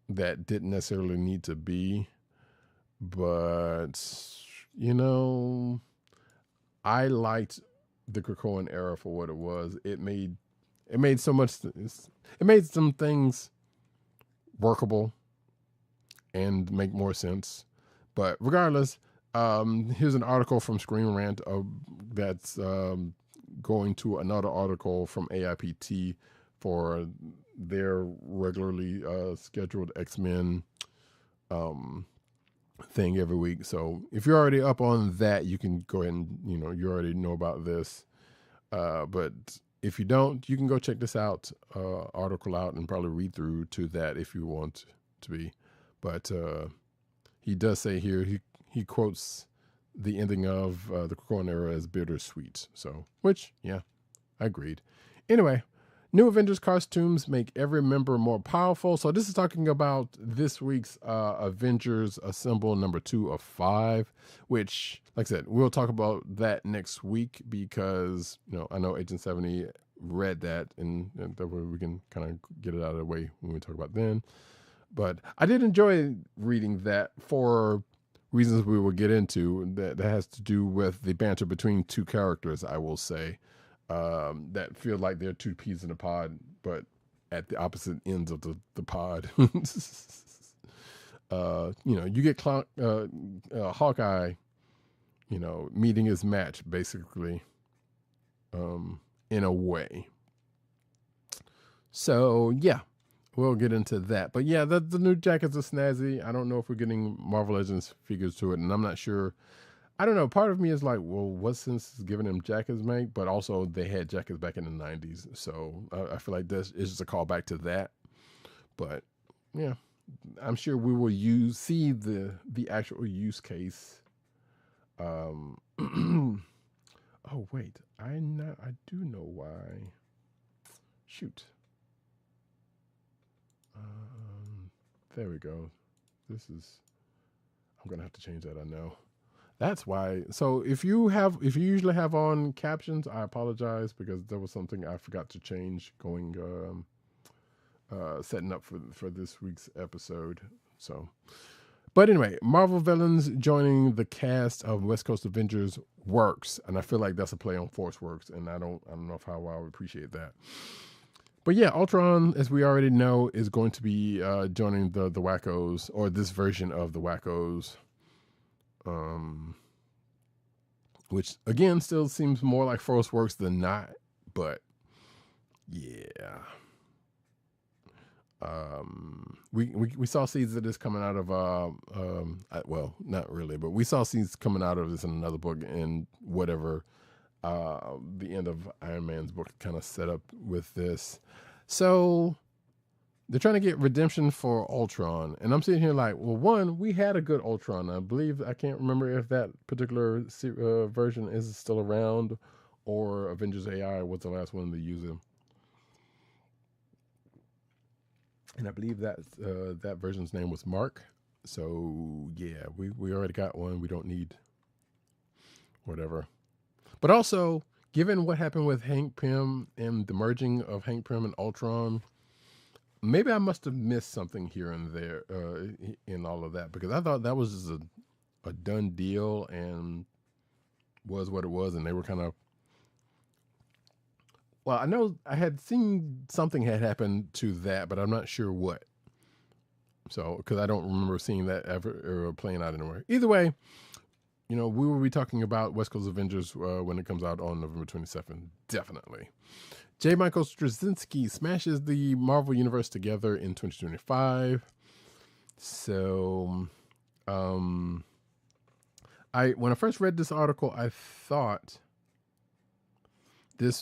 S1: that didn't necessarily need to be. But, I liked the Krakoan era for what it was. It made it made so much. It made some things workable and make more sense. But regardless, here's an article from Screen Rant that's going to another article from AIPT for their regularly scheduled X-Men thing every week. So if you're already up on that, you can go ahead and, you already know about this. But if you don't, you can go check this out, article out, and probably read through to that if you want to be. But he does say here, he quotes the ending of the Krakoan era as bittersweet. So, which, yeah, I agreed. Anyway, new Avengers costumes make every member more powerful. So this is talking about this week's Avengers Assemble number 2 of 5, which, like I said, we'll talk about that next week because, I know Agent 70 read that and that way we can kind of get it out of the way when we talk about then. But I did enjoy reading that for reasons we will get into that has to do with the banter between two characters, I will say, that feel like they're two peas in a pod, but at the opposite ends of the pod. You get Hawkeye, meeting his match, basically, in a way. So, yeah. We'll get into that. But yeah, the new jackets are snazzy. I don't know if we're getting Marvel Legends figures to it, and I'm not sure. I don't know. Part of me is like, well, what sense is giving them jackets make? But also, they had jackets back in the 90s. So I feel like this is just a callback to that. But yeah, I'm sure we will see the actual use case. Oh, wait. I do know why. Shoot. There we go. I'm gonna have to change that. I know. That's why. So if you usually have on captions, I apologize because there was something I forgot to change going, setting up for this week's episode. So, but anyway, Marvel villains joining the cast of West Coast Avengers works, and I feel like that's a play on Force Works, and I don't know how I would appreciate that. But yeah, Ultron, as we already know, is going to be joining the Wackos, or this version of the Wackos, which again still seems more like Force Works than not. But yeah, we saw seeds of this coming out of well, not really, but we saw seeds coming out of this in another book and whatever. The end of Iron Man's book kind of set up with this. So they're trying to get redemption for Ultron. And I'm sitting here like, well, one, we had a good Ultron. I can't remember if that particular version is still around or Avengers AI was the last one to use him. And I believe that version's name was Mark. So yeah, we already got one. We don't need whatever. But also, given what happened with Hank Pym and the merging of Hank Pym and Ultron, maybe I must have missed something here and there in all of that, because I thought that was just a done deal and was what it was, and they were kind of... Well, I know I had seen something had happened to that, but I'm not sure what. So, because I don't remember seeing that ever playing out anywhere. Either way, we will be talking about West Coast Avengers when it comes out on November 27th. Definitely. J. Michael Straczynski smashes the Marvel Universe together in 2025. So, when I first read this article, I thought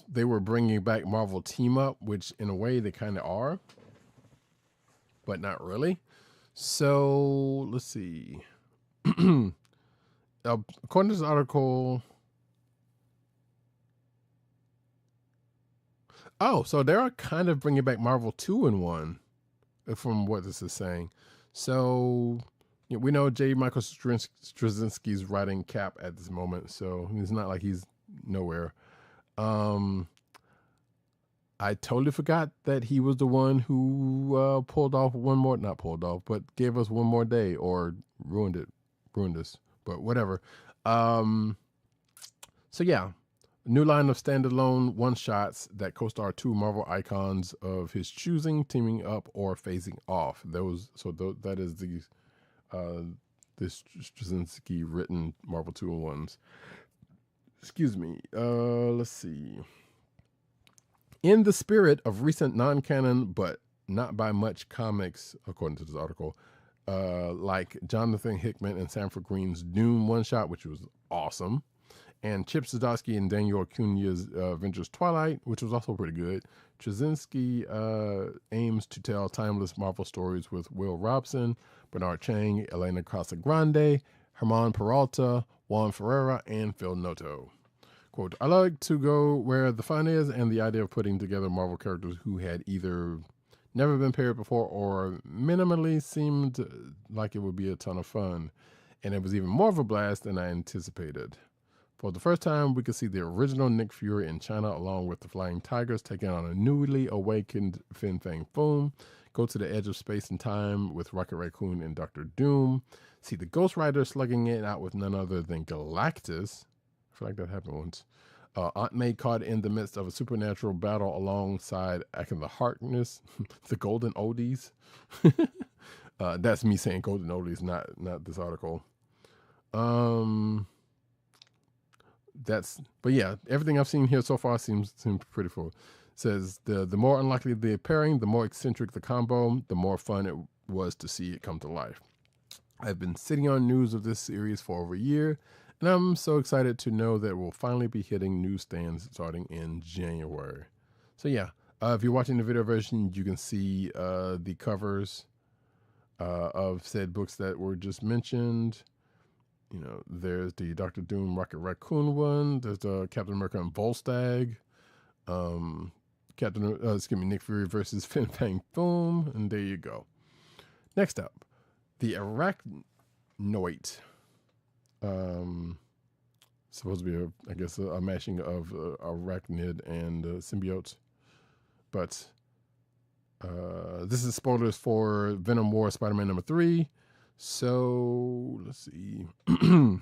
S1: they were bringing back Marvel Team Up, which in a way they kind of are, but not really. So, let's see. According to this article, so they are kind of bringing back Marvel 2-in-1, from what this is saying. So we know J. Michael Straczynski's writing Cap at this moment, so it's not like he's nowhere. I totally forgot that he was the one who gave us one more day, or ruined us. But whatever. So yeah, New line of standalone one-shots that co-star two Marvel icons of his choosing, teaming up or phasing off. That is the this Straczynski written Marvel 2-in-1s. Excuse me. Let's see. In the spirit of recent non-canon but not by much comics, according to this article, like Jonathan Hickman and Sanford Green's Doom one-shot, which was awesome, and Chip Zdarsky and Daniel Acuña's Avengers Twilight, which was also pretty good. Straczynski aims to tell timeless Marvel stories with Will Robson, Bernard Chang, Elena Casagrande, Herman Peralta, Juan Ferreira, and Phil Noto. Quote, I like to go where the fun is, and the idea of putting together Marvel characters who had either never been paired before or minimally seemed like it would be a ton of fun. And it was even more of a blast than I anticipated. For the first time, we could see the original Nick Fury in China along with the Flying Tigers taking on a newly awakened Fin Fang Foom, go to the edge of space and time with Rocket Raccoon and Doctor Doom, see the Ghost Rider slugging it out with none other than Galactus. I feel like that happened once. Aunt May caught in the midst of a supernatural battle alongside Agatha Harkness, the Golden Oldies. That's me saying Golden Oldies, not this article. But yeah, everything I've seen here so far seems pretty full. It says the more unlikely the pairing, the more eccentric the combo, the more fun it was to see it come to life. I've been sitting on news of this series for over a year, and I'm so excited to know that we'll finally be hitting newsstands starting in January. So yeah, if you're watching the video version, you can see the covers of said books that were just mentioned. You know, there's the Doctor Doom Rocket Raccoon one. There's the Captain America and Volstagg. Nick Fury versus Fin Fang Foom, and there you go. Next up, the Arachnoid. Supposed to be a mashing of arachnid and symbiote, but this is spoilers for Venom War Spider-Man number 3. So let's see. It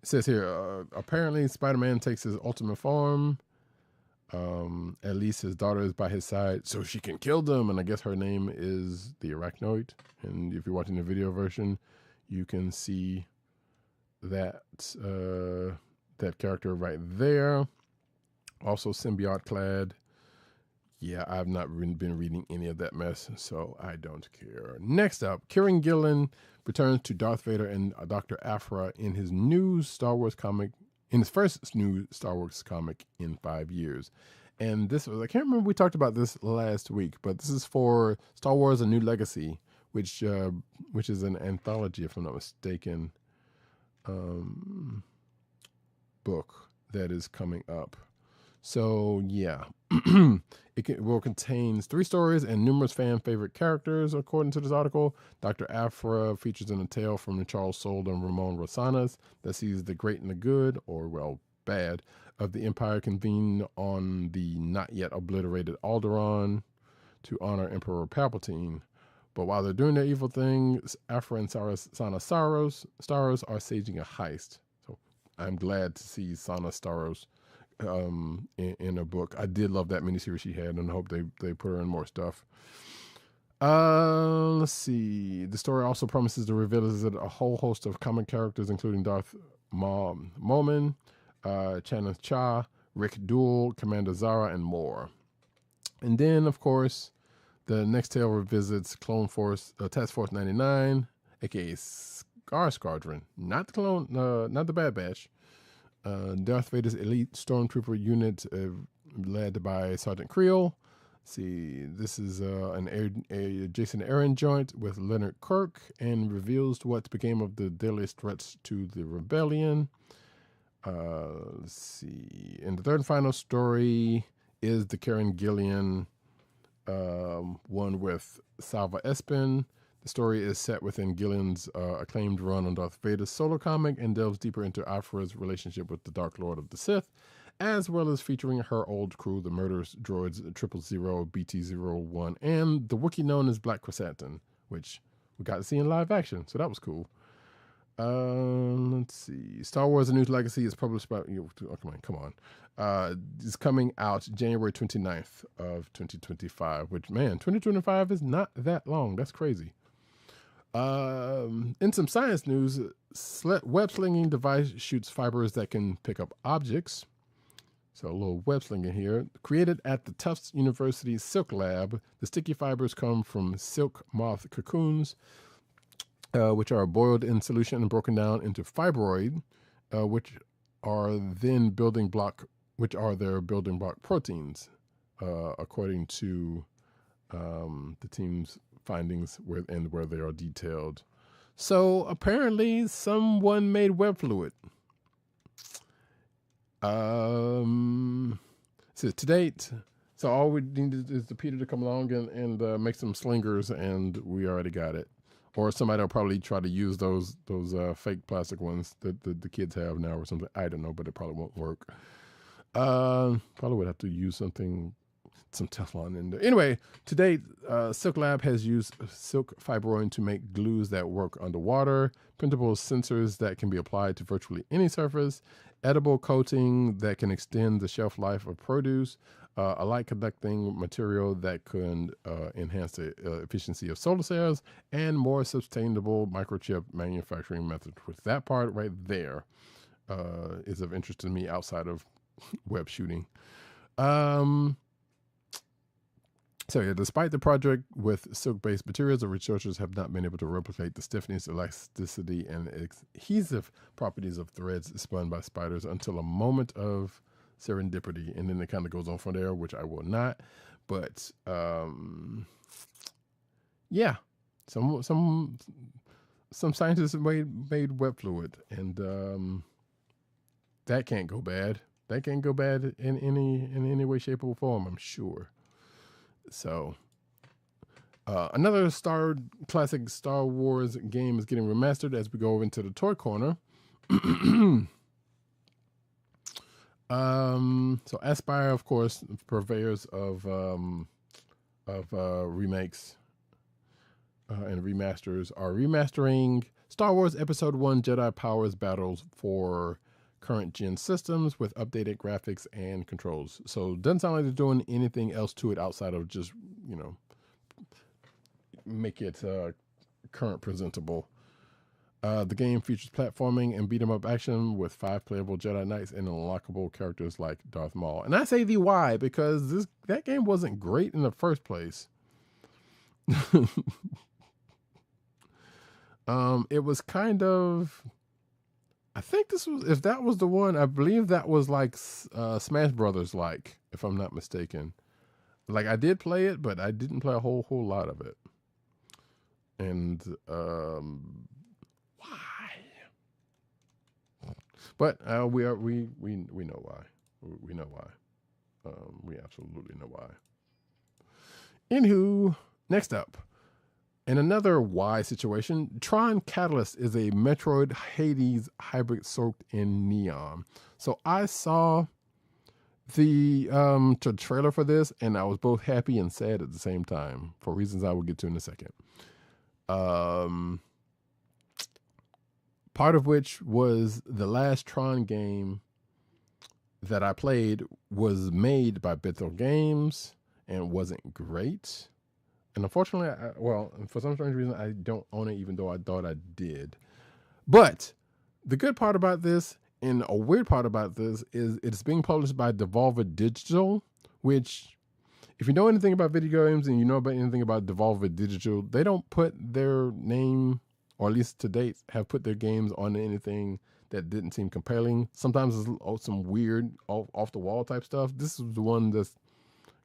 S1: says here, apparently Spider-Man takes his ultimate form. At least his daughter is by his side so she can kill them, and I guess her name is the Arachnoid. And if you're watching the video version, you can see that that character right there. Also symbiote clad. Yeah, I've not been reading any of that mess, so I don't care. Next up, Kieran Gillen returns to Darth Vader and Dr. Aphra in his new Star Wars comic, in his first new Star Wars comic in 5 years. And this was, I can't remember, we talked about this last week, but this is for Star Wars: A New Legacy, which is an anthology, if I'm not mistaken, book that is coming up. So yeah, it will contain 3 stories and numerous fan favorite characters, according to this article. Dr. Aphra features in a tale from the Charles Soule and Ramon Rosanas that sees the great and the good, or well, bad, of the Empire convene on the not yet obliterated Alderaan to honor Emperor Palpatine. But while they're doing their evil things, Aphra and Sana Starros are staging a heist. So I'm glad to see Sana Starros in a book. I did love that miniseries she had, and I hope they put her in more stuff. Let's see. The story also promises to reveal a whole host of common characters, including Darth Momin, Chanith Cha, Rick Duel, Commander Zara, and more. And then, of course, the next tale revisits Clone Force, Task Force 99, aka Scar Squadron, not the clone, not the Bad Batch. Darth Vader's elite stormtrooper unit, led by Sergeant Creel. See, this is a Jason Aaron joint with Leonard Kirk, and reveals what became of the deadliest threats to the rebellion. Let's see. And the third and final story is the Kieran Gillen one with Salva Espin. The story is set within Gillen's acclaimed run on Darth Vader's solo comic and delves deeper into Aphra's relationship with the Dark Lord of the Sith, as well as featuring her old crew, the murderous droids 000, BT-01, and the Wookiee known as Black Chrysanthemum, which we got to see in live action, so that was cool. Let's see. Star Wars: A New Legacy is published by. Oh, come on. It's coming out January 29th of 2025. Which, man, 2025 is not that long. That's crazy. In some science news, web slinging device shoots fibers that can pick up objects. So a little web slinging here. Created at the Tufts University Silk Lab, the sticky fibers come from silk moth cocoons, which are boiled in solution and broken down into fibroid, which are then their building block proteins, according to the team's findings where they are detailed. So apparently someone made web fluid. So to date, so all we need is the Peter to come along and make some slingers, and we already got it. Or somebody will probably try to use those fake plastic ones that the kids have now or something. I don't know, but it probably won't work. Probably would have to use some Teflon in there. Anyway, to date, Silk Lab has used silk fibroin to make glues that work underwater, printable sensors that can be applied to virtually any surface, edible coating that can extend the shelf life of produce, a light conducting material that can enhance the efficiency of solar cells, and more sustainable microchip manufacturing methods. With that part right there is of interest to me outside of web shooting. So yeah, despite the project with silk-based materials, the researchers have not been able to replicate the stiffness, elasticity, and adhesive properties of threads spun by spiders until a moment of serendipity, and then it kind of goes on from there, which I will not. But yeah, some scientists made web fluid, and that can't go bad. That can't go bad in any way, shape, or form, I'm sure. So, another classic Star Wars game is getting remastered as we go over into the toy corner. So Aspire, of course, purveyors of remakes and remasters, are remastering Star Wars Episode 1 Jedi Powers Battles for current gen systems with updated graphics and controls. So it doesn't sound like they're doing anything else to it outside of just, make it current presentable. The game features platforming and beat 'em up action with 5 playable Jedi Knights and unlockable characters like Darth Maul. And I say the why because that game wasn't great in the first place. It was kind of, I think if that was the one, I believe that was like Smash Brothers, like, if I'm not mistaken. Like, I did play it, but I didn't play a whole lot of it. And why? But we know why. We know why. We absolutely know why. Anywho, next up. In another why situation, Tron Catalyst is a Metroid Hades hybrid soaked in neon. So I saw the trailer for this, and I was both happy and sad at the same time for reasons I will get to in a second. Part of which was the last Tron game that I played was made by Bethel Games and wasn't great. And unfortunately, for some strange reason, I don't own it, even though I thought I did. But the good part about this, and a weird part about this, is it's being published by Devolver Digital, which, if you know anything about video games and you know about anything about Devolver Digital, they don't put their name, or at least to date, have put their games on anything that didn't seem compelling. Sometimes it's some weird, off-the-wall type stuff. This is the one that's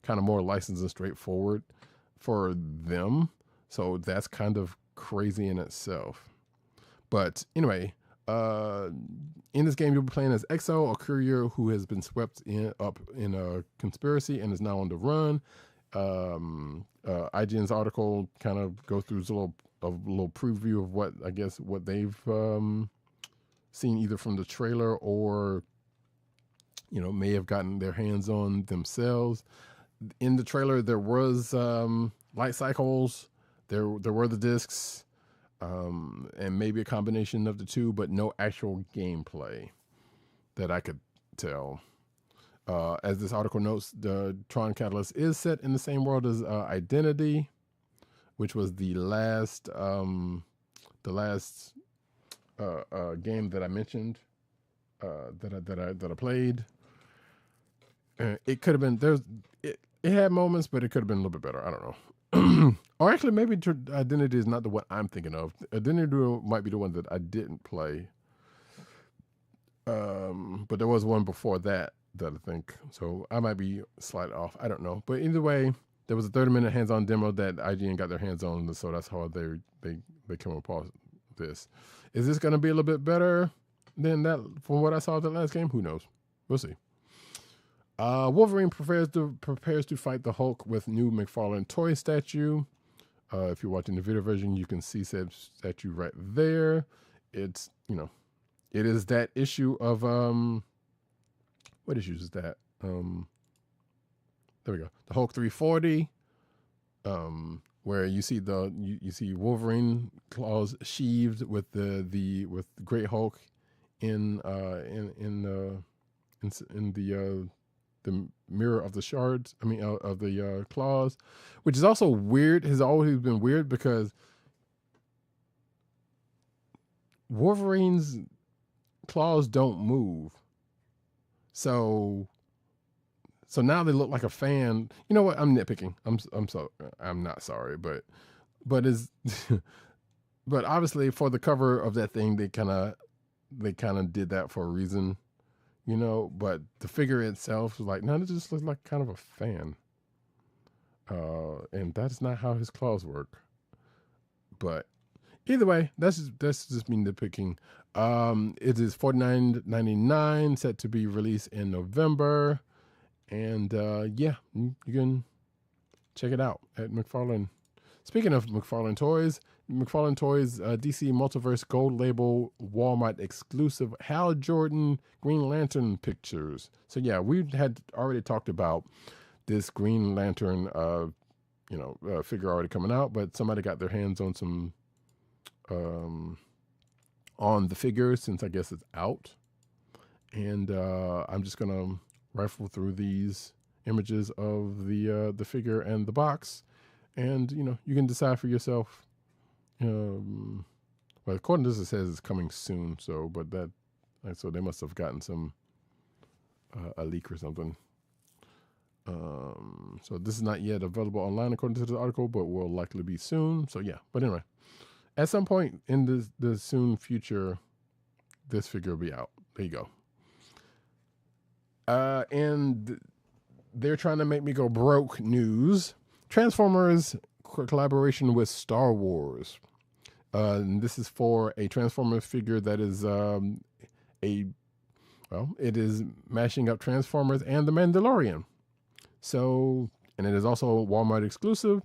S1: kind of more licensed and straightforward for them, so that's kind of crazy in itself. But anyway, in this game you'll be playing as Exo, a courier who has been swept up in a conspiracy and is now on the run. IGN's article kind of goes through a little preview of what they've seen either from the trailer or may have gotten their hands on themselves. In the trailer, there was light cycles. There were the discs. and maybe a combination of the two, but no actual gameplay that I could tell. As this article notes, the Tron Catalyst is set in the same world as Identity, which was the last game that I mentioned that I played. It could have been it had moments, but it could have been a little bit better. I don't know. Or actually, maybe Identity is not the one I'm thinking of. Identity might be the one that I didn't play. But there was one before that I think. So I might be slightly off. I don't know. But either way, there was a 30-minute hands-on demo that IGN got their hands on, so that's how they came upon this. Is this going to be a little bit better than that from what I saw of the last game? Who knows? We'll see. Wolverine prepares to fight the Hulk with new McFarlane toy statue. If you're watching the video version, you can see said statue right there. It's, it is that issue of what issue is that? There we go. The Hulk 340, where you see you see Wolverine claws sheathed with with Great Hulk in the mirror of the shards. I mean, of the claws, which is also weird. Has always been weird because Wolverine's claws don't move. So now they look like a fan. You know what? I'm nitpicking. I'm not sorry, but is but obviously for the cover of that thing, they kind of did that for a reason. But the figure itself was like, no, it just looks like kind of a fan. And that's not how his claws work. But either way, that's just me nitpicking. It is $49.99, set to be released in November. And yeah, you can check it out at McFarlane. Speaking of McFarlane Toys, DC Multiverse Gold Label Walmart exclusive Hal Jordan Green Lantern pictures. So yeah, we had already talked about this Green Lantern, figure already coming out, but somebody got their hands on some, on the figure since I guess it's out. And I'm just gonna rifle through these images of the figure and the box, and you can decide for yourself. Well, according to this, it says it's coming soon. So, so they must have gotten some a leak or something. So this is not yet available online according to the article, but will likely be soon. So yeah, but anyway, at some point in the soon future, this figure will be out. There you go. And they're trying to make me go broke news. Transformers collaboration with Star Wars. And this is for a Transformers figure that is it is mashing up Transformers and the Mandalorian. So, and it is also a Walmart exclusive.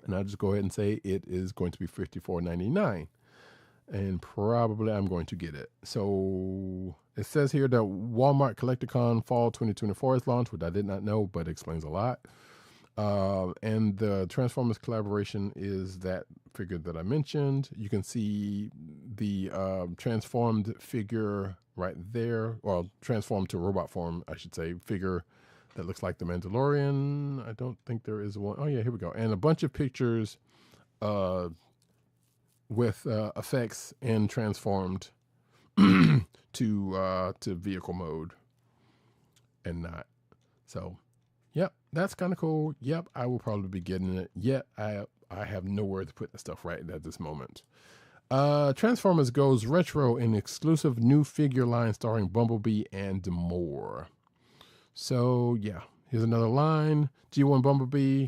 S1: And I'll just go ahead and say it is going to be $54.99. And probably I'm going to get it. So it says here that Walmart Collecticon Fall 2024 is launched, which I did not know, but explains a lot. And the Transformers collaboration is that figure that I mentioned. You can see the transformed figure right there, or transformed to robot form, I should say, figure that looks like the Mandalorian. I don't think there is one. Oh yeah, here we go. And a bunch of pictures with effects and transformed to vehicle mode and not. So yep, that's kind of cool. Yep, I will probably be getting it. Yet I have nowhere to put the stuff right at this moment. Transformers goes retro in exclusive new figure line starring Bumblebee and more. So yeah, here's another line. G1 Bumblebee,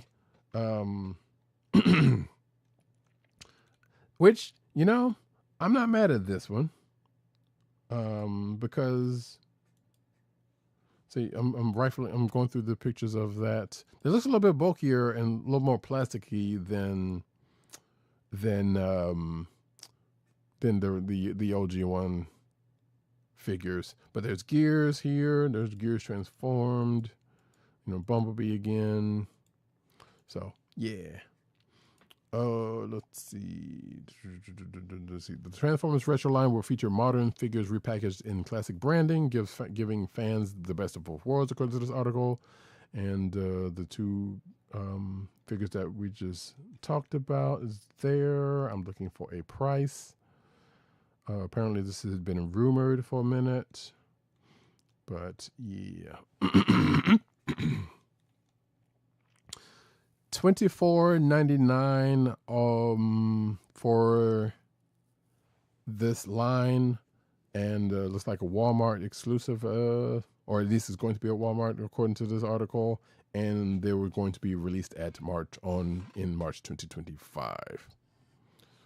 S1: which, I'm not mad at this one, because see, I'm going through the pictures of that. It looks a little bit bulkier and a little more plasticky than the OG one figures. But there's Gears here. There's Gears transformed. Bumblebee again. So yeah. Let's see. The Transformers Retro line will feature modern figures repackaged in classic branding, giving fans the best of both worlds, according to this article. And the two figures that we just talked about is there. I'm looking for a price. Apparently, this has been rumored for a minute, but yeah. $24.99 for this line, and looks like a Walmart exclusive, or at least it's going to be a Walmart according to this article, and they were going to be released at in March 2025,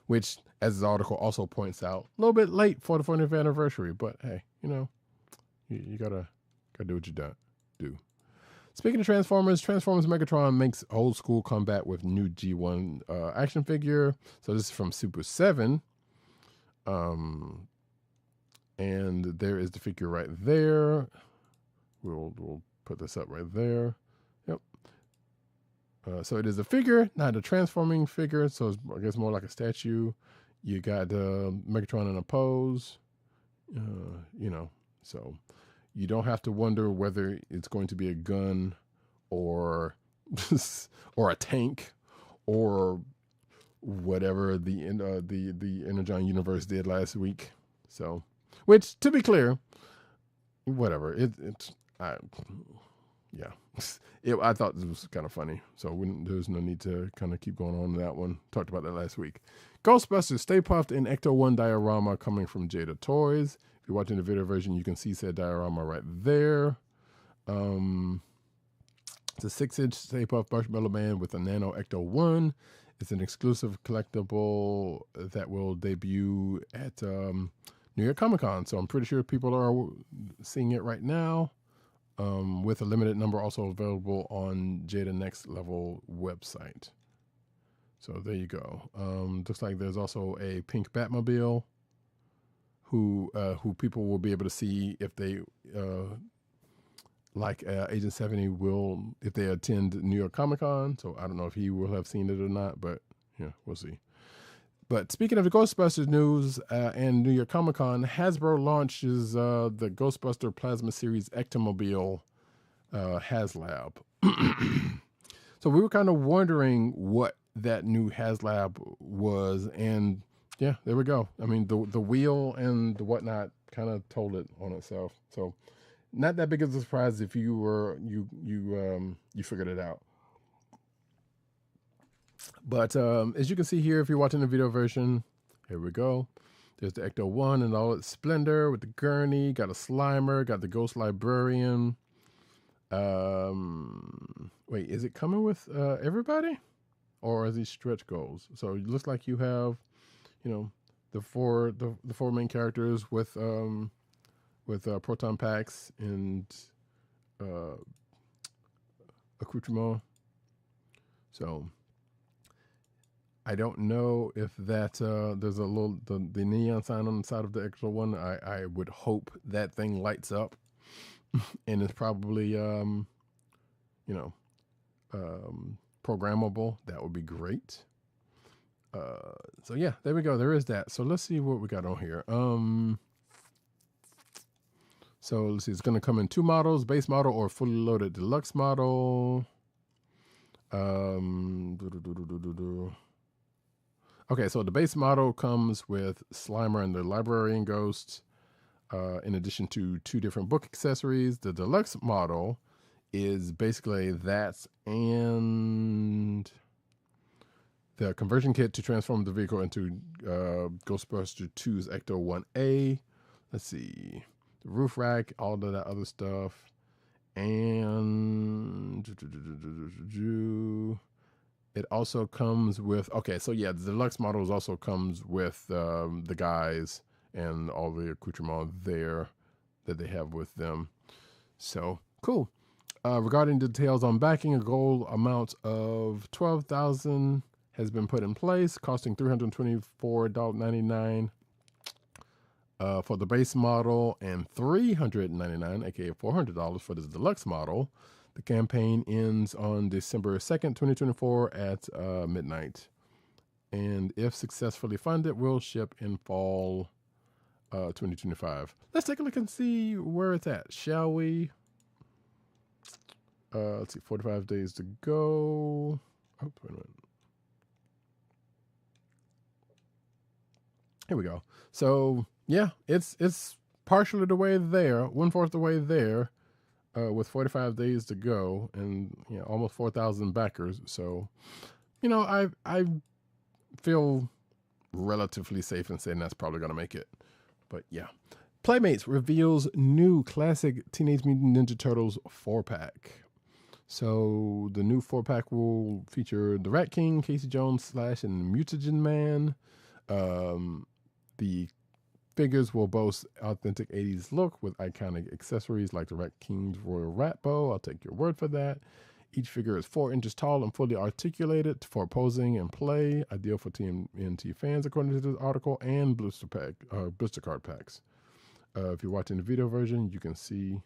S1: which, as the article also points out, a little bit late for the 40th anniversary, but hey, you gotta do what you do. Speaking of Transformers Megatron makes old school comeback with new G1 action figure. So this is from Super 7. And there is the figure right there. We'll put this up right there. Yep. So it is a figure, not a transforming figure. So it's, I guess, more like a statue. You got Megatron in a pose. So you don't have to wonder whether it's going to be a gun or a tank or whatever the Energon universe did last week. So, which, to be clear, whatever I thought this was kind of funny. So there's no need to kind of keep going on that one. Talked about that last week. Ghostbusters Stay Puft in Ecto-1 diorama coming from Jada Toys. If you're watching the video version, you can see said diorama right there. It's a 6-inch Stay Puft Marshmallow Man with a Nano Ecto-1. It's an exclusive collectible that will debut at New York Comic Con. So I'm pretty sure people are seeing it right now, with a limited number also available on Jada Next Level website. So there you go. Looks like there's also a pink Batmobile who people will be able to see if they Agent 70 will, if they attend New York Comic Con. So I don't know if he will have seen it or not, but yeah, we'll see. But speaking of the Ghostbusters news and New York Comic Con, Hasbro launches the Ghostbuster Plasma series Ectomobile Haslab. So we were kind of wondering what that new Haslab was, and yeah, there we go. I mean, the wheel and the whatnot kind of told it on itself. So not that big of a surprise if you figured it out. But as you can see here, if you're watching the video version, here we go. There's the Ecto-1 in all its splendor with the gurney. Got a Slimer. Got the Ghost Librarian. Wait, is it coming with everybody? Or are these stretch goals? So it looks like you have, the four main characters with proton packs and accoutrement. So I don't know if that there's a little the neon sign on the side of the Ecto-1. I would hope that thing lights up, and it's probably programmable. That would be great. So yeah, there we go. There is that. So let's see what we got on here. So let's see. It's going to come in 2 models: base model or fully loaded deluxe model. Okay, so the base model comes with Slimer and the Librarian Ghosts, in addition to 2 different book accessories. The deluxe model is basically that and the conversion kit to transform the vehicle into Ghostbuster 2's Ecto-1A. Let's see. The roof rack, all of that other stuff. And it also comes with, okay, so yeah, the deluxe models also comes with the guys and all the accoutrement there that they have with them. So, cool. Regarding details on backing, a goal amount of $12,000 has been put in place, costing $324.99 for the base model and $399, aka $400 for the deluxe model. The campaign ends on December 2nd, 2024 at midnight. and if successfully funded, will ship in fall 2025. Let's take a look and see where it's at, shall we? Let's see, 45 days to go. Oh, wait a minute. Here we go. So yeah, it's partially the way there, 1/4 the way there, with 45 days to go, and almost 4,000 backers. So, I feel relatively safe in saying that's probably gonna make it. But yeah, Playmates reveals new classic Teenage Mutant Ninja Turtles 4-pack. So the new 4-pack will feature the Rat King, Casey Jones, Slash, and Mutagen Man. The figures will boast authentic 80s look with iconic accessories like the Rat King's Royal Rat Bow. I'll take your word for that. Each figure is 4 inches tall and fully articulated for posing and play, ideal for TMNT fans, according to this article, and blister card packs. If you're watching the video version, you can see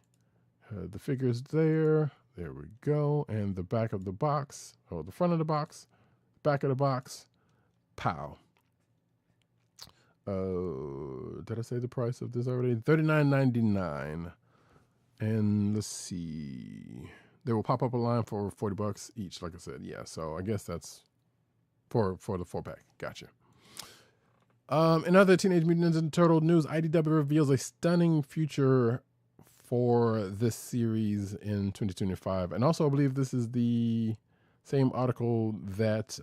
S1: the figures there. There we go. And the back of the box, or the front of the box, back of the box, pow. Did I say the price of this already? $39.99. And let's see. They will pop up a line for $40 each, like I said. Yeah, so I guess that's for the 4-pack. Gotcha. In other Teenage Mutant Ninja Turtle news, IDW reveals a stunning future for this series in 2025. And also, I believe this is the same article that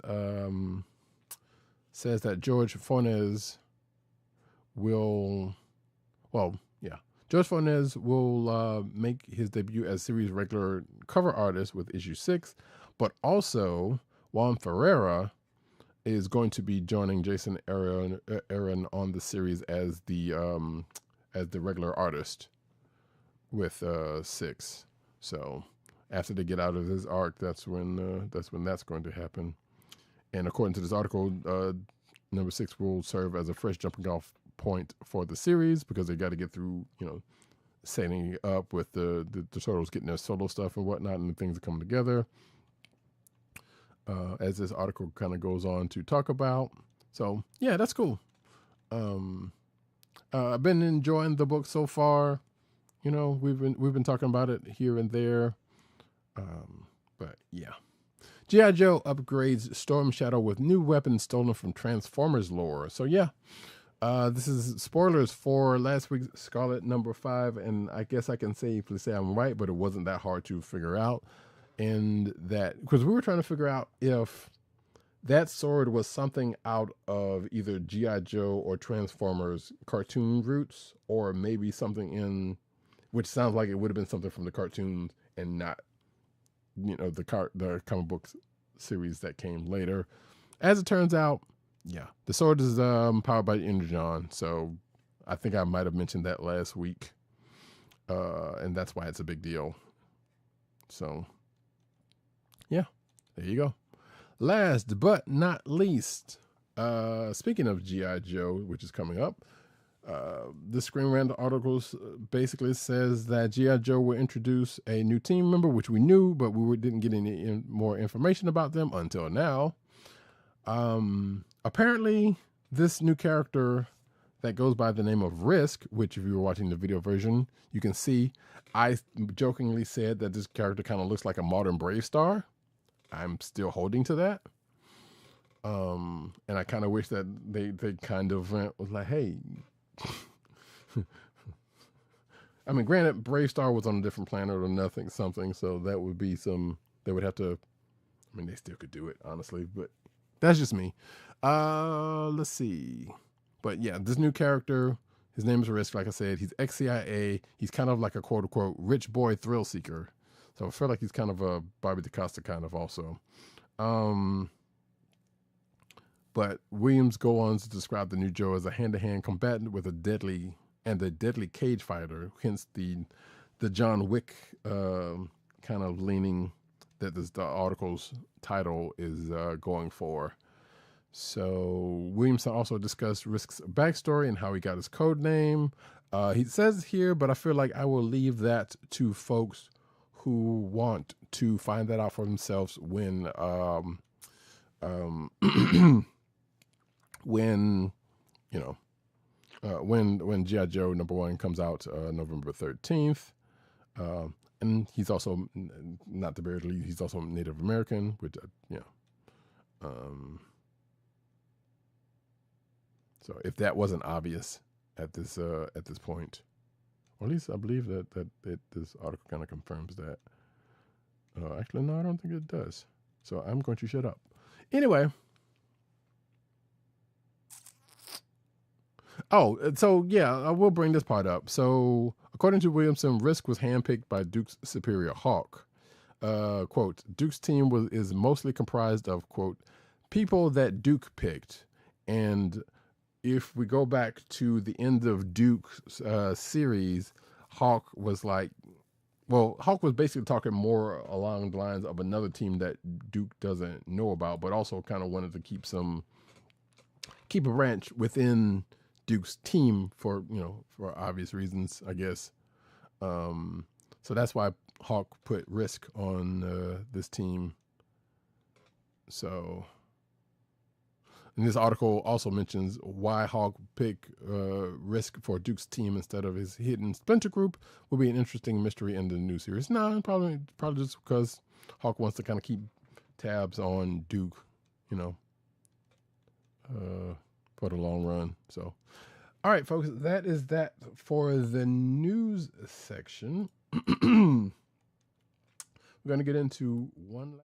S1: says that George Fornes will, George Fornes will make his debut as series regular cover artist with issue 6, but also Juan Ferreira is going to be joining Jason Aaron on the series as the regular artist with 6. So after they get out of his arc, that's when that's going to happen. And according to this article, number 6 will serve as a fresh jumping off point for the series, because they got to get through, setting up with the Turtles getting their solo stuff and whatnot, and the things that come together, as this article kind of goes on to talk about. So yeah, that's cool. I've been enjoying the book so far. We've been talking about it here and there, but yeah. G.I. Joe upgrades Storm Shadow with new weapons stolen from Transformers lore. So yeah, this is spoilers for last week's Scarlet number 5, and I guess I can safely say I'm right, but it wasn't that hard to figure out. And that, because we were trying to figure out if that sword was something out of either G.I. Joe or Transformers cartoon roots, or maybe something in, which sounds like it would have been something from the cartoons and not, the comic book series that came later. As it turns out, yeah, the sword is powered by Energon, so I think I might have mentioned that last week, and that's why it's a big deal. So, yeah, there you go. Last but not least, speaking of G.I. Joe, which is coming up, the Screen Rant articles basically says that G.I. Joe will introduce a new team member, which we knew, but we didn't get any more information about them until now. Apparently, this new character that goes by the name of Risk, which if you were watching the video version, you can see, I jokingly said that this character kind of looks like a modern Brave Star. I'm still holding to that. And I kind of wish that they kind of was like, hey, I mean, granted, Brave Star was on a different planet or something, so that would be they would have to, I mean, they still could do it, honestly, but that's just me. Let's see. But yeah, this new character, his name is Risk, like I said. He's ex-CIA. He's kind of like a quote-unquote rich boy thrill seeker. So I feel like he's kind of a Bobby DaCosta kind of also. But Williams go on to describe the new Joe as a hand-to-hand combatant with a deadly cage fighter, hence the John Wick kind of leaning that the article's title is going for. So Williamson also discussed Risk's backstory and how he got his code name. He says here, but I feel like I will leave that to folks who want to find that out for themselves when when, you know, when G.I. Joe #1 comes out November 13th. And he's also, not to bury the lead, he's also Native American, which, so if that wasn't obvious at this point, or at least I believe that this article kind of confirms that. Actually, no, I don't think it does. So I'm going to shut up. Anyway. Oh, so yeah, I will bring this part up. So according to Williamson, Risk was handpicked by Duke's superior Hawk. Quote, Duke's team is mostly comprised of, quote, people that Duke picked. And if we go back to the end of Duke's series, Hawk was basically talking more along the lines of another team that Duke doesn't know about, but also kind of wanted to keep a branch within Duke's team for obvious reasons, I guess. So that's why Hawk put Risk on this team. So, and this article also mentions why Hawk picked Risk for Duke's team instead of his hidden splinter group will be an interesting mystery in the new series. No, probably just because Hawk wants to kind of keep tabs on Duke, for the long run. So, all right, folks, that is that for the news section. We're going to get into one.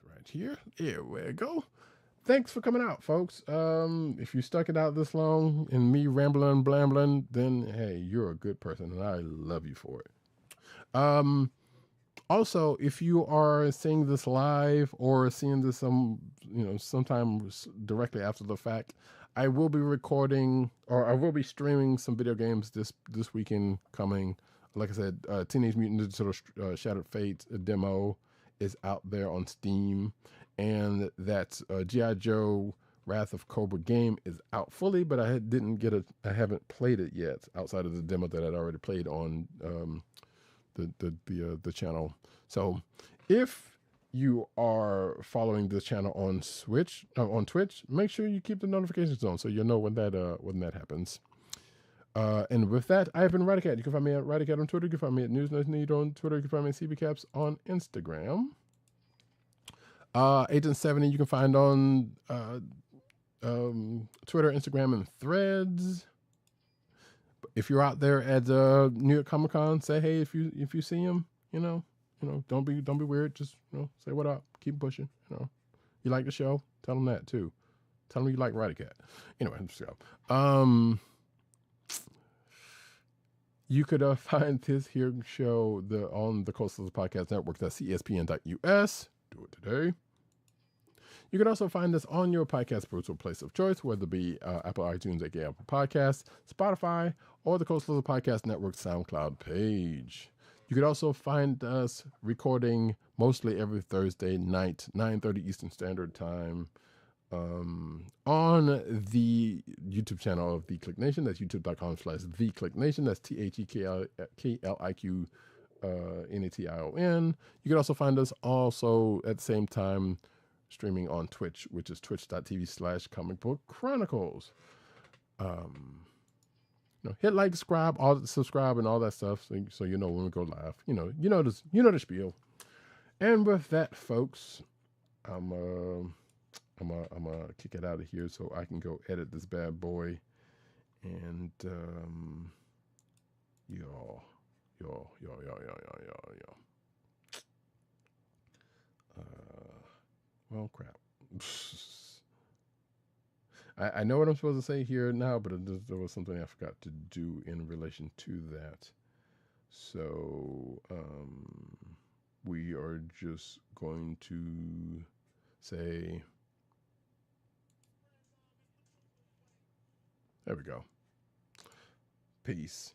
S1: Right here. Here we go. Thanks for coming out, folks. If you stuck it out this long and me rambling, blambling, then hey, you're a good person, and I love you for it. Also, if you are seeing this live or seeing this sometime directly after the fact, I will be recording or I will be streaming some video games this weekend coming. Like I said, Teenage Mutant Ninja Turtles Shattered Fate demo is out there on Steam, and that G.I. Joe Wrath of Cobra game is out fully, but I haven't played it yet outside of the demo that I'd already played on the channel. So if you are following this channel on Twitch, make sure you keep the notifications on so you'll know when that happens. And with that, I've been Roddykat. You can find me at Roddykat on Twitter. You can find me at News Need on Twitter. You can find me at CBCaps on Instagram. Agent 70, you can find on Twitter, Instagram, and Threads. If you're out there at New York Comic Con, say hey if you see him. Don't be weird. Just say what up. Keep pushing. You like the show? Tell them that too. Tell them you like Roddykat. Anyway, just go. You could find this here show on the Coastal Podcast Network. That's CSPN.us. Do it today. You can also find us on your podcast virtual place of choice, whether it be Apple iTunes, aka Apple Podcasts, Spotify, or the Coastal Podcast Network SoundCloud page. You could also find us recording mostly every Thursday night, 9:30 Eastern Standard Time, on the YouTube channel of The Click Nation. That's youtube.com/The Click Nation. That's TheKlikNation. You can also find us also at the same time streaming on Twitch, which is twitch.tv/Comic Book Chronicles. hit like, subscribe, and all that stuff, so you know when we go live. You know the spiel. And with that, folks, I'm gonna kick it out of here so I can go edit this bad boy. And y'all. Well, crap. I know what I'm supposed to say here now, but there was something I forgot to do in relation to that. So we are just going to say, there we go. Peace.